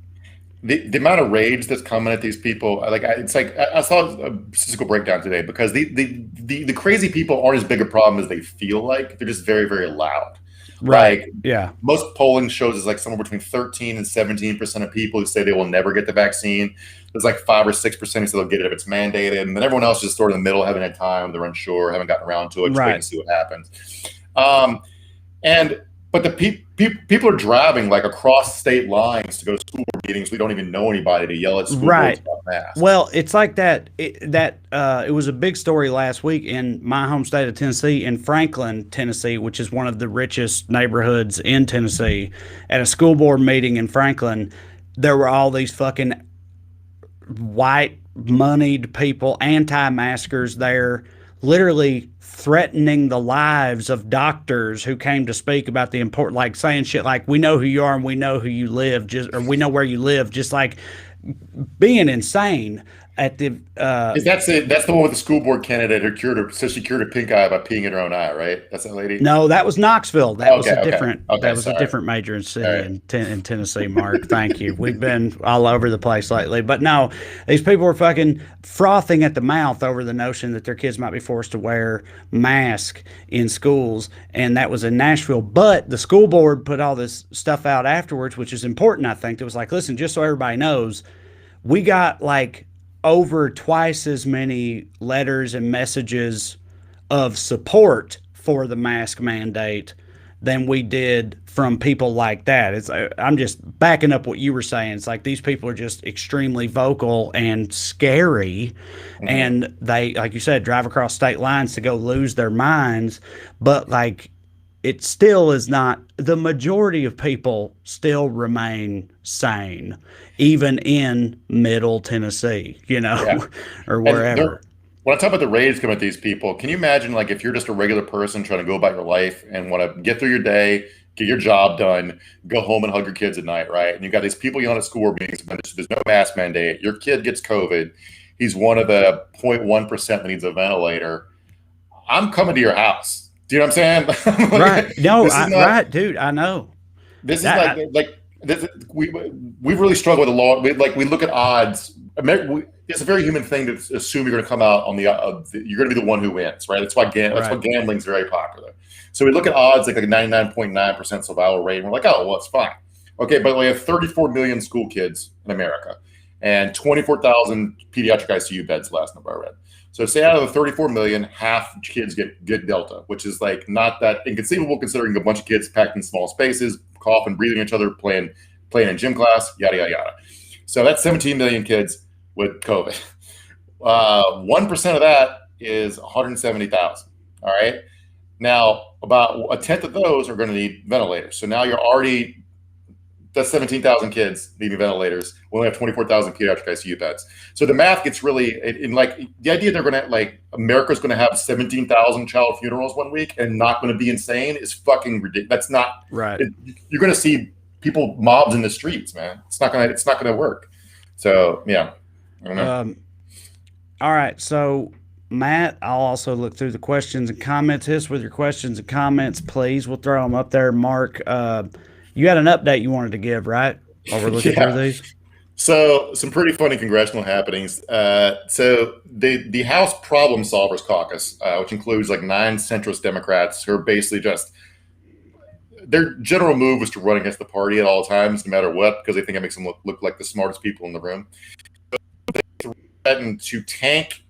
The amount of rage that's coming at these people, it's like I saw a statistical breakdown today, because the crazy people aren't as big a problem as they feel like. They're just very, very loud. Right. Like, yeah. Most polling shows is like somewhere between 13 and 17% of people who say they will never get the vaccine. There's like 5 or 6% who say they'll get it if it's mandated, and then everyone else is sort of in the middle, haven't had time, they're unsure, haven't gotten around to it, just waiting to see what happens. But the people are driving like across state lines to go to school board meetings. We don't even know anybody to yell at school boards about masks. Well, it's like that. It was a big story last week in my home state of Tennessee, in Franklin, Tennessee, which is one of the richest neighborhoods in Tennessee. At a school board meeting in Franklin, there were all these fucking white moneyed people, anti-maskers there, literally threatening the lives of doctors who came to speak about the important, like saying shit like, we know who you are and we know who you live, or we know where you live, just like being insane at the that's the one with the school board candidate who said she cured a pink eye by peeing in her own eye, right? That's that lady? No, that was Knoxville. That was a different sorry. A different major city in Tennessee, Mark. Thank you. We've been all over the place lately. But no, these people were fucking frothing at the mouth over the notion that their kids might be forced to wear masks in schools, and that was in Nashville. But the school board put all this stuff out afterwards, which is important, I think. It was like, listen, just so everybody knows, we got like over twice as many letters and messages of support for the mask mandate than we did from people like that. I'm just backing up what you were saying. It's like these people are just extremely vocal and scary, and they, like you said, drive across state lines to go lose their minds. But like, it still is not, the majority of people still remain sane, even in middle Tennessee, or wherever. When I talk about the rage coming at these people, can you imagine, like, if you're just a regular person trying to go about your life and want to get through your day, get your job done, go home and hug your kids at night, right? And you got these people yelling at school board meetings, there's no mask mandate, your kid gets COVID, He's one of the 0.1% that needs a ventilator. I'm coming to your house. Do you know what I'm saying? Right. No, right, dude. I know. This is we really struggle with the law. We look at odds. It's a very human thing to assume you're going to come out on you're going to be the one who wins, right? That's why gambling is very popular. So we look at odds like a 99.9% survival rate, and we're like, oh, well, it's fine. Okay, but we have 34 million school kids in America and 24,000 pediatric ICU beds last number I read. So say out of the 34 million, half kids get Delta, which is like not that inconceivable considering a bunch of kids packed in small spaces, coughing, breathing each other, playing in gym class, yada, yada, yada. So that's 17 million kids with COVID. 1% of that is 170,000. All right. Now, about a tenth of those are going to need ventilators. So now that's 17,000 kids needing ventilators. We only have 24,000 pediatric ICU beds. So the math gets really, the idea they're going to, America's going to have 17,000 child funerals one week and not going to be insane is fucking ridiculous. That's not right. You're going to see mobs in the streets, man. It's not going to work. So, yeah. I don't know. All right. So, Matt, I'll also look through the questions and comments. Hit us with your questions and comments, please. We'll throw them up there. Mark, you had an update you wanted to give, right? While we're looking through these. So some pretty funny congressional happenings. So the House Problem Solvers Caucus, which includes 9 centrist Democrats who are basically their general move was to run against the party at all times, no matter what, because they think it makes them look like the smartest people in the room. They threatened to tank.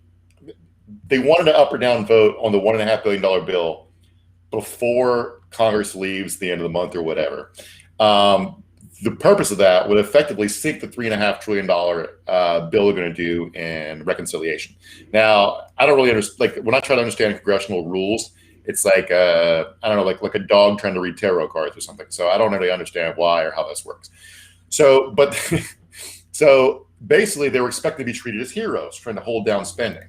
They wanted to up or down vote on the $1.5 billion bill before Congress leaves the end of the month or whatever. The purpose of that would effectively sink the $3.5 trillion bill they're going to do in reconciliation. Now, I don't really understand. When I try to understand congressional rules, it's like I don't know, like a dog trying to read tarot cards or something. So I don't really understand why or how this works. So basically, they were expected to be treated as heroes, trying to hold down spending.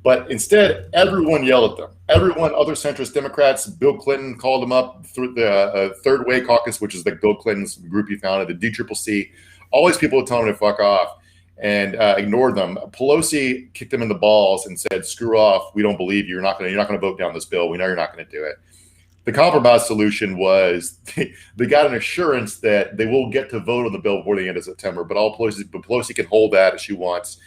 But instead, everyone yelled at them. Other centrist Democrats, Bill Clinton called them up through the Third Way Caucus, which is Bill Clinton's group he founded, the DCCC. All these people were telling him to fuck off and ignored them. Pelosi kicked them in the balls and said, "Screw off. We don't believe you. You're not going to vote down this bill. We know you're not going to do it." The compromise solution was they got an assurance that they will get to vote on the bill before the end of September, but Pelosi can hold that if she wants.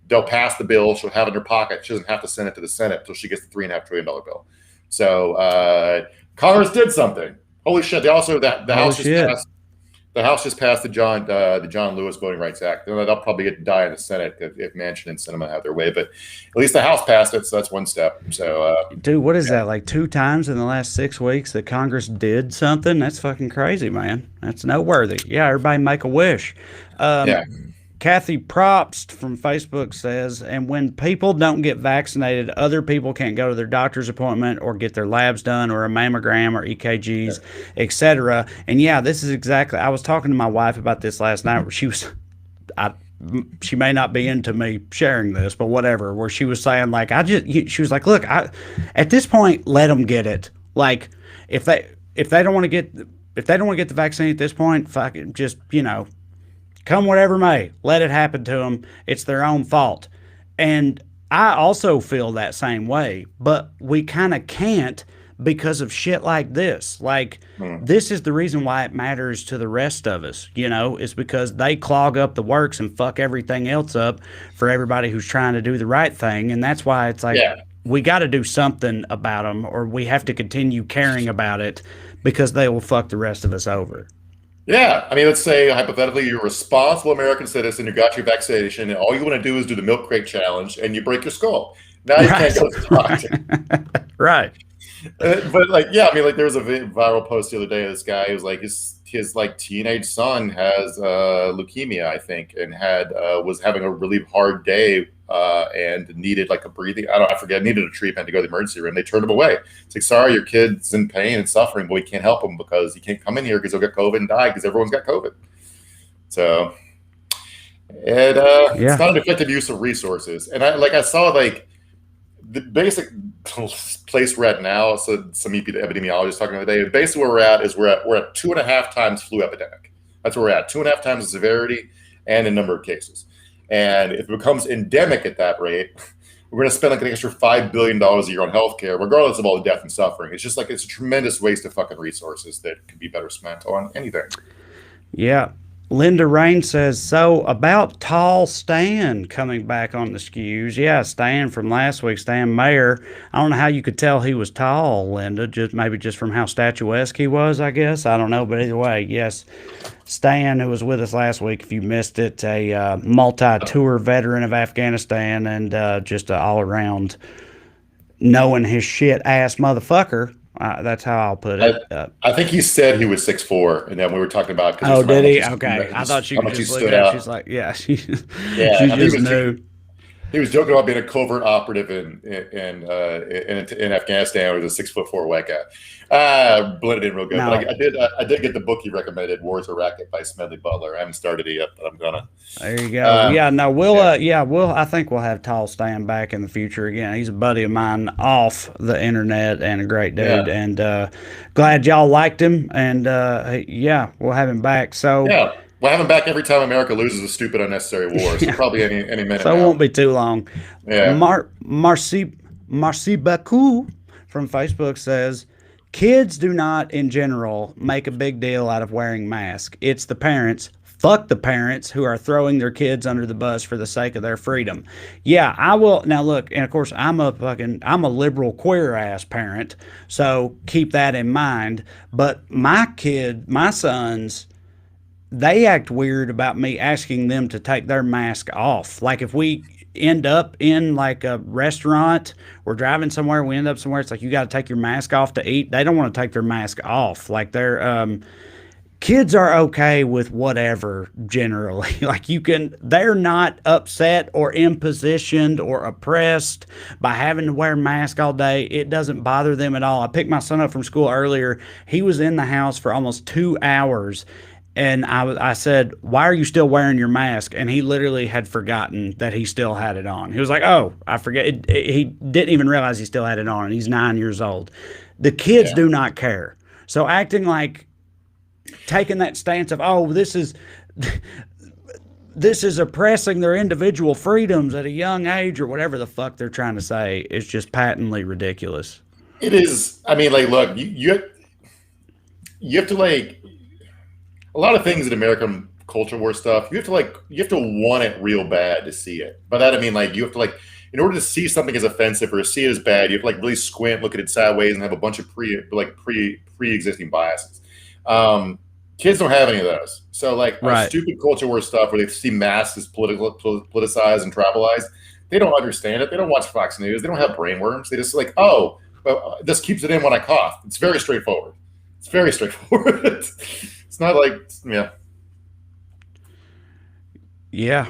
They'll pass the bill. She'll have it in her pocket. She doesn't have to send it to the Senate until she gets the $3.5 trillion bill. So Congress did something. Holy shit! They also the House just passed the John Lewis Voting Rights Act. They'll probably get to die in the Senate if Manchin and Sinema have their way. But at least the House passed it, so that's one step. So, dude, what is that? Like 2 times in the last 6 weeks that Congress did something? That's fucking crazy, man. That's noteworthy. Yeah, everybody make a wish. Yeah. Kathy Propst from Facebook says, and when people don't get vaccinated, other people can't go to their doctor's appointment or get their labs done or a mammogram or EKGs, etc. And yeah, this is exactly, I was talking to my wife about this last night where she may not be into me sharing this, but whatever, where she was saying she was like, look, at this point, let them get it. Like if they don't want to get the vaccine at this point, fuck it, just, come whatever may, let it happen to them. It's their own fault. And I also feel that same way, but we kind of can't because of shit like this. This is the reason why it matters to the rest of us, is because they clog up the works and fuck everything else up for everybody who's trying to do the right thing. And that's why it's we got to do something about them, or we have to continue caring about it because they will fuck the rest of us over. Yeah, I mean, let's say hypothetically you're a responsible American citizen who got your vaccination, and all you want to do is do the milk crate challenge, and you break your skull. Now you can't go to the doctor. Right. But there was a viral post the other day of this guy who's like his teenage son has leukemia, I think, and was having a really hard day and needed needed a treatment to go to the emergency room. They turned him away. It's like, sorry, your kid's in pain and suffering, but we can't help him because he can't come in here because he'll get COVID and die because everyone's got COVID. So it's not an effective use of resources. And I saw the basic place we're at now. So some epidemiologists talking the other day. Basically, where we're at is we're at 2.5 times flu epidemic. That's where we're at. 2.5 times the severity and the number of cases. And if it becomes endemic at that rate, we're going to spend like an extra $5 billion a year on healthcare, regardless of all the death and suffering. It's just like it's a tremendous waste of fucking resources that could be better spent on anything. Yeah. Linda Rain says, so about tall Stan coming back on the Skews. Yeah, Stan from last week, Stan Mayer. I don't know how you could tell he was tall, Linda, maybe just from how statuesque he was, I guess. I don't know, but either way, yes. Stan, who was with us last week, if you missed it, a multi-tour veteran of Afghanistan and just an all-around knowing his shit ass motherfucker. That's how I'll put it. I think he said he was 6'4", and then we were talking about. Oh, did he? Okay, I thought you could just look at it. She's like, yeah, she just knew. He was joking about being a covert operative in Afghanistan with a 6'4" white guy. Blended in real good. No. But I did get the book he recommended, War is a Racket by Smedley Butler. I haven't started it yet, but I'm gonna. There you go. I think we'll have Tall Stan back in the future again. He's a buddy of mine off the internet and a great dude. Yeah. And glad y'all liked him. And we'll have him back. So yeah. We'll have him back every time America loses a stupid, unnecessary war. So probably any minute. So it won't be too long. Yeah. Marcy Baku from Facebook says, kids do not, in general, make a big deal out of wearing masks. It's the parents. Fuck the parents who are throwing their kids under the bus for the sake of their freedom. Yeah, I will. Now look, and of course I'm a liberal queer ass parent, so keep that in mind. But my sons, they act weird about me asking them to take their mask off. Like if we end up in like a restaurant, we're driving somewhere, we end up somewhere, it's like you got to take your mask off to eat. They don't want to take their mask off. Like kids are okay with whatever generally. Like they're not upset or impositioned or oppressed by having to wear a mask all day. It doesn't bother them at all. I picked my son up from school earlier. He was in the house for almost 2 hours. And I said, why are you still wearing your mask? And he literally had forgotten that he still had it on. He was like, oh, I forget. He didn't even realize he still had it on. And he's 9 years old. The kids do not care. So acting like taking that stance of, oh, this is oppressing their individual freedoms at a young age or whatever the fuck they're trying to say is just patently ridiculous. It is. I mean, like, look, you have to like, a lot of things in American culture war stuff, you have to want it real bad to see it. By that I mean, like, you have to, like, in order to see something as offensive or see it as bad, you have to like really squint, look at it sideways, and have a bunch of pre-existing biases. Kids don't have any of those. So like stupid culture war stuff where they see masks as politicized and tribalized, they don't understand it. They don't watch Fox News. They don't have brainworms. They just like, oh, well, this keeps it in when I cough. It's very straightforward. It's not like, yeah. Yeah.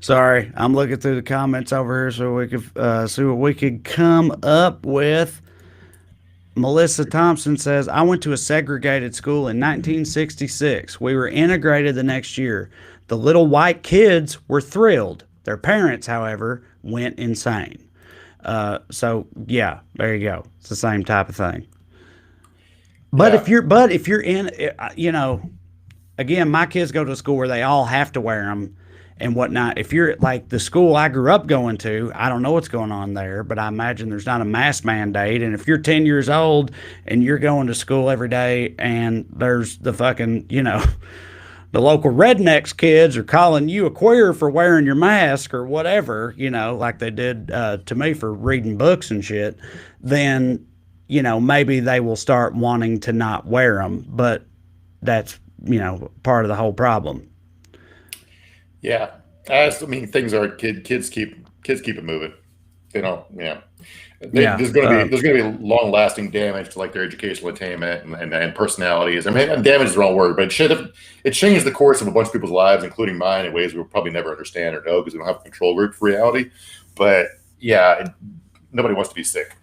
Sorry, I'm looking through the comments over here so we could see what we could come up with. Melissa Thompson says, I went to a segregated school in 1966. We were integrated the next year. The little white kids were thrilled. Their parents, however, went insane. So yeah, there you go. It's the same type of thing. But if you're in, again, my kids go to a school where they all have to wear them and whatnot. If you're like the school I grew up going to, I don't know what's going on there, but I imagine there's not a mask mandate. And if you're 10 years old and you're going to school every day and there's the fucking, the local rednecks kids are calling you a queer for wearing your mask or whatever, like they did to me for reading books and shit, then, maybe they will start wanting to not wear them. But that's, part of the whole problem. Yeah. Things are, kids keep it moving. They don't, There's going to be long lasting damage to like their educational attainment and personalities. I mean, damage is the wrong word, but it changed the course of a bunch of people's lives, including mine, in ways we'll probably never understand or know because we don't have control group for reality. But yeah, nobody wants to be sick.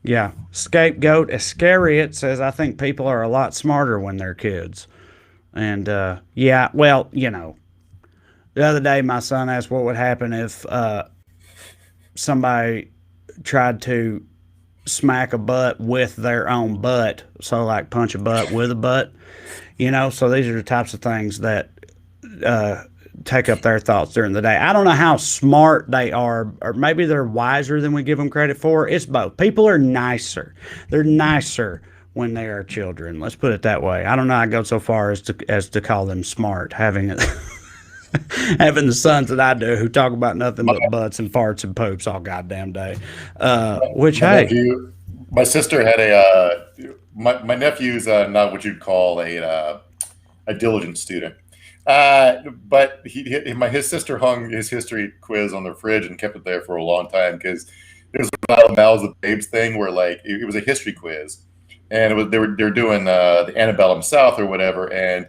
Yeah. Scapegoat Iscariot says, I think people are a lot smarter when they're kids. And well, the other day my son asked what would happen if somebody tried to smack a butt with their own butt. So like punch a butt with a butt, you know? So these are the types of things that take up their thoughts during the day. I don't know how smart they are, or maybe they're wiser than we give them credit for. It's both. People are nicer. They're nicer when they are children. Let's put it that way. I don't know. I go so far as to call them smart, having it. Having the sons that I do who talk about nothing but butts and farts and poops all goddamn day. My sister had my nephew's not what you'd call a diligent student. But his sister hung his history quiz on the fridge and kept it there for a long time because it was about Mouths of Babes thing where like it was a history quiz, and they were doing the antebellum South or whatever, and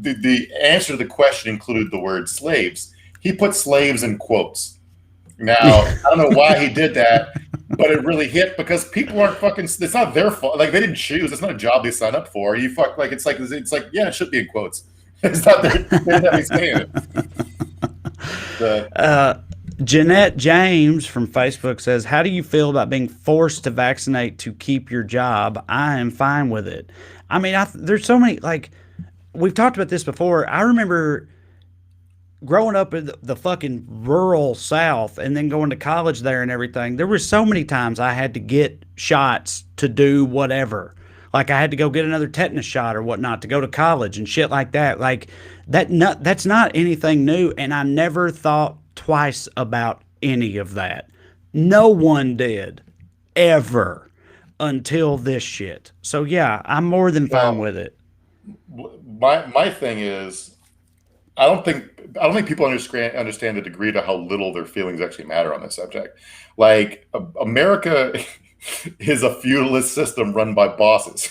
the answer to the question included the word slaves. He put slaves in quotes. Now I don't know why he did that, but it really hit because people aren't fucking. It's not their fault. Like they didn't choose. It's not a job they signed up for. You fuck like it's like yeah, it should be in quotes. It's not their. They didn't have me saying it. Jeanette James from Facebook says, "How do you feel about being forced to vaccinate to keep your job? I am fine with it." I mean, there's so many like we've talked about this before. I remember growing up in the fucking rural South and then going to college there and everything, there were so many times I had to get shots to do whatever. Like I had to go get another tetanus shot or whatnot to go to college and shit like that. Like that's not anything new. And I never thought twice about any of that. No one did ever until this shit. So yeah, I'm more than fine with it. My thing is, I don't think people understand the degree to how little their feelings actually matter on this subject. Like America is a feudalist system run by bosses.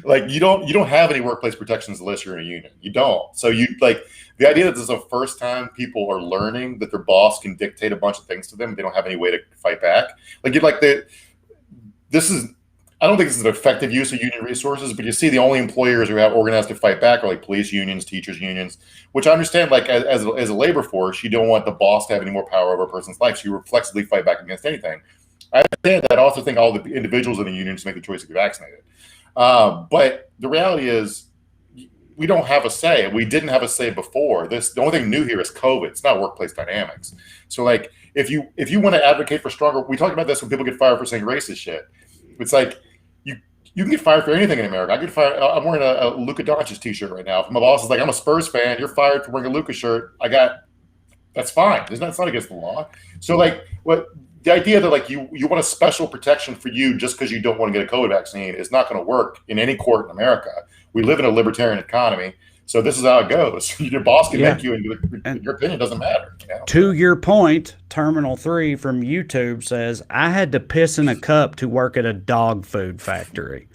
Like you don't have any workplace protections unless you're in a union. You don't. So you like the idea that this is the first time people are learning that their boss can dictate a bunch of things to them. They don't have any way to fight back. Like I don't think this is an effective use of union resources, but you see the only employers who have organized to fight back are like police unions, teachers unions, which I understand like as a labor force, you don't want the boss to have any more power over a person's life. So you reflexively fight back against anything. I understand that. I also think all the individuals in the unions make the choice to get vaccinated. But the reality is we don't have a say. We didn't have a say before. The only thing new here is COVID. It's not workplace dynamics. So like if you want to advocate for stronger, we talked about this when people get fired for saying racist shit. It's like you can get fired for anything in America. I get fired. I'm wearing a Luka Doncic t-shirt right now. If my boss is like, I'm a Spurs fan, you're fired for wearing a Luka shirt. That's fine. It's not against the law. So like the idea that like you want a special protection for you just because you don't want to get a COVID vaccine is not going to work in any court in America. We live in a libertarian economy. So this is how it goes. Your boss can make you, and your opinion doesn't matter. You know? To your point, Terminal 3 from YouTube says, I had to piss in a cup to work at a dog food factory.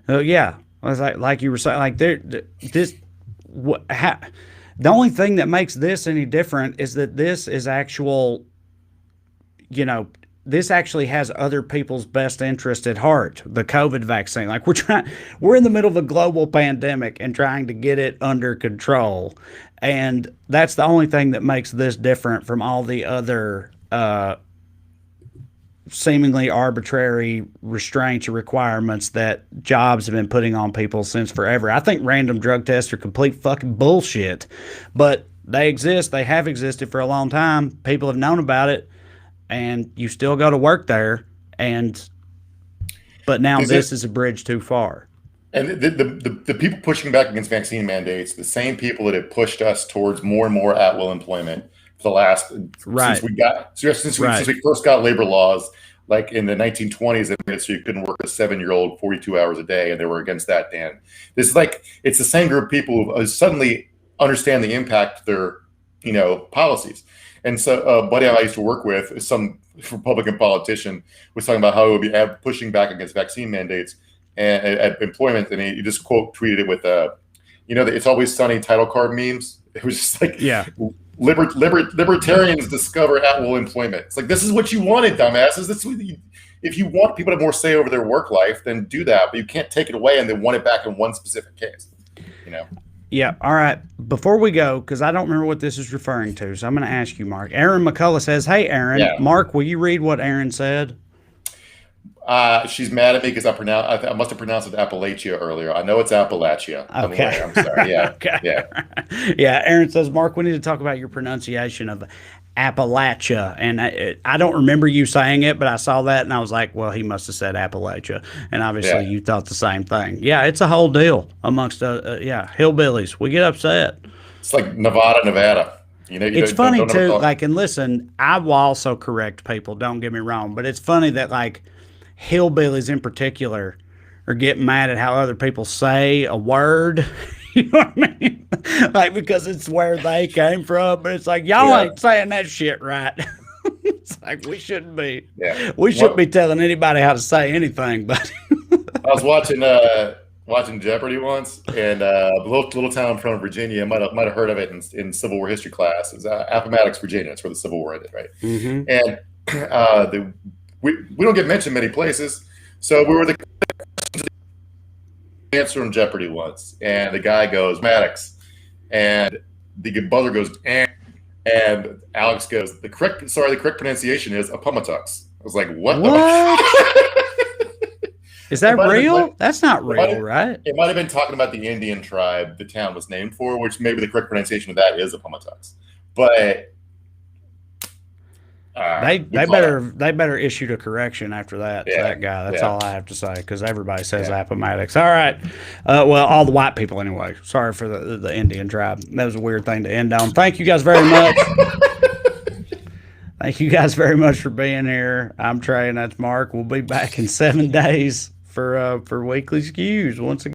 Yeah, I was like you were saying, like the only thing that makes this any different is that this is actual, this actually has other people's best interest at heart, the COVID vaccine. Like we're in the middle of a global pandemic and trying to get it under control. And that's the only thing that makes this different from all the other seemingly arbitrary restraints or requirements that jobs have been putting on people since forever. I think random drug tests are complete fucking bullshit, but they exist. They have existed for a long time. People have known about it. And you still go to work there, but now this is a bridge too far. And the people pushing back against vaccine mandates, the same people that have pushed us towards more and more at-will employment for the last since we first got labor laws, like in the 1920s, that made it so you couldn't work a 7-year-old 42 hours a day, and they were against that. Dan, this is like it's the same group of people who suddenly understand the impact of their policies. And so a buddy I used to work with, some Republican politician, was talking about how he would be pushing back against vaccine mandates and at employment. And he just quote tweeted it with, the It's Always Sunny title card memes. It was just like, libertarians discover at-will employment. It's like, this is what you wanted, dumbasses. If you want people to have more say over their work life, then do that. But you can't take it away and then want it back in one specific case, Yeah. All right. Before we go, because I don't remember what this is referring to, so I'm going to ask you, Mark. Aaron McCullough says, "Hey, Aaron, Mark, will you read what Aaron said?" She's mad at me because I must have pronounced it Appalachia earlier. I know it's Appalachia. Okay. I'm sorry. Yeah. Okay. Yeah. Yeah. Aaron says, Mark, we need to talk about your pronunciation of Appalachia. And I don't remember you saying it, but I saw that and I was like, well, he must have said Appalachia. And obviously you thought the same thing. Yeah, it's a whole deal amongst, hillbillies. We get upset. It's like Nevada. It's funny too. Like, and listen, I will also correct people. Don't get me wrong, but it's funny that like hillbillies in particular are getting mad at how other people say a word. You know what I mean? Like, because it's where they came from, but it's like y'all ain't saying that shit right. It's like we shouldn't be. Yeah. We shouldn't be telling anybody how to say anything. But I was watching Jeopardy once, and a little town from Virginia. Might have heard of it in Civil War history class. It's Appomattox, Virginia. That's where the Civil War ended, right? Mm-hmm. And we don't get mentioned many places, so we were the answer on Jeopardy once, and the guy goes Maddox, and the buzzer goes and Alex goes the correct pronunciation is Appomattox. I was like, what? Is that real? That's not real, right? It might have been talking about the Indian tribe the town was named for, which maybe the correct pronunciation of that is Appomattox. But they better issue a correction after that to that guy. That's all I have to say, because everybody says Appomattox. All right. Well, all the white people anyway. Sorry for the Indian tribe. That was a weird thing to end on. Thank you guys very much. Thank you guys very much for being here. I'm Trey, and that's Mark. We'll be back in 7 days for Weekly Skews once again.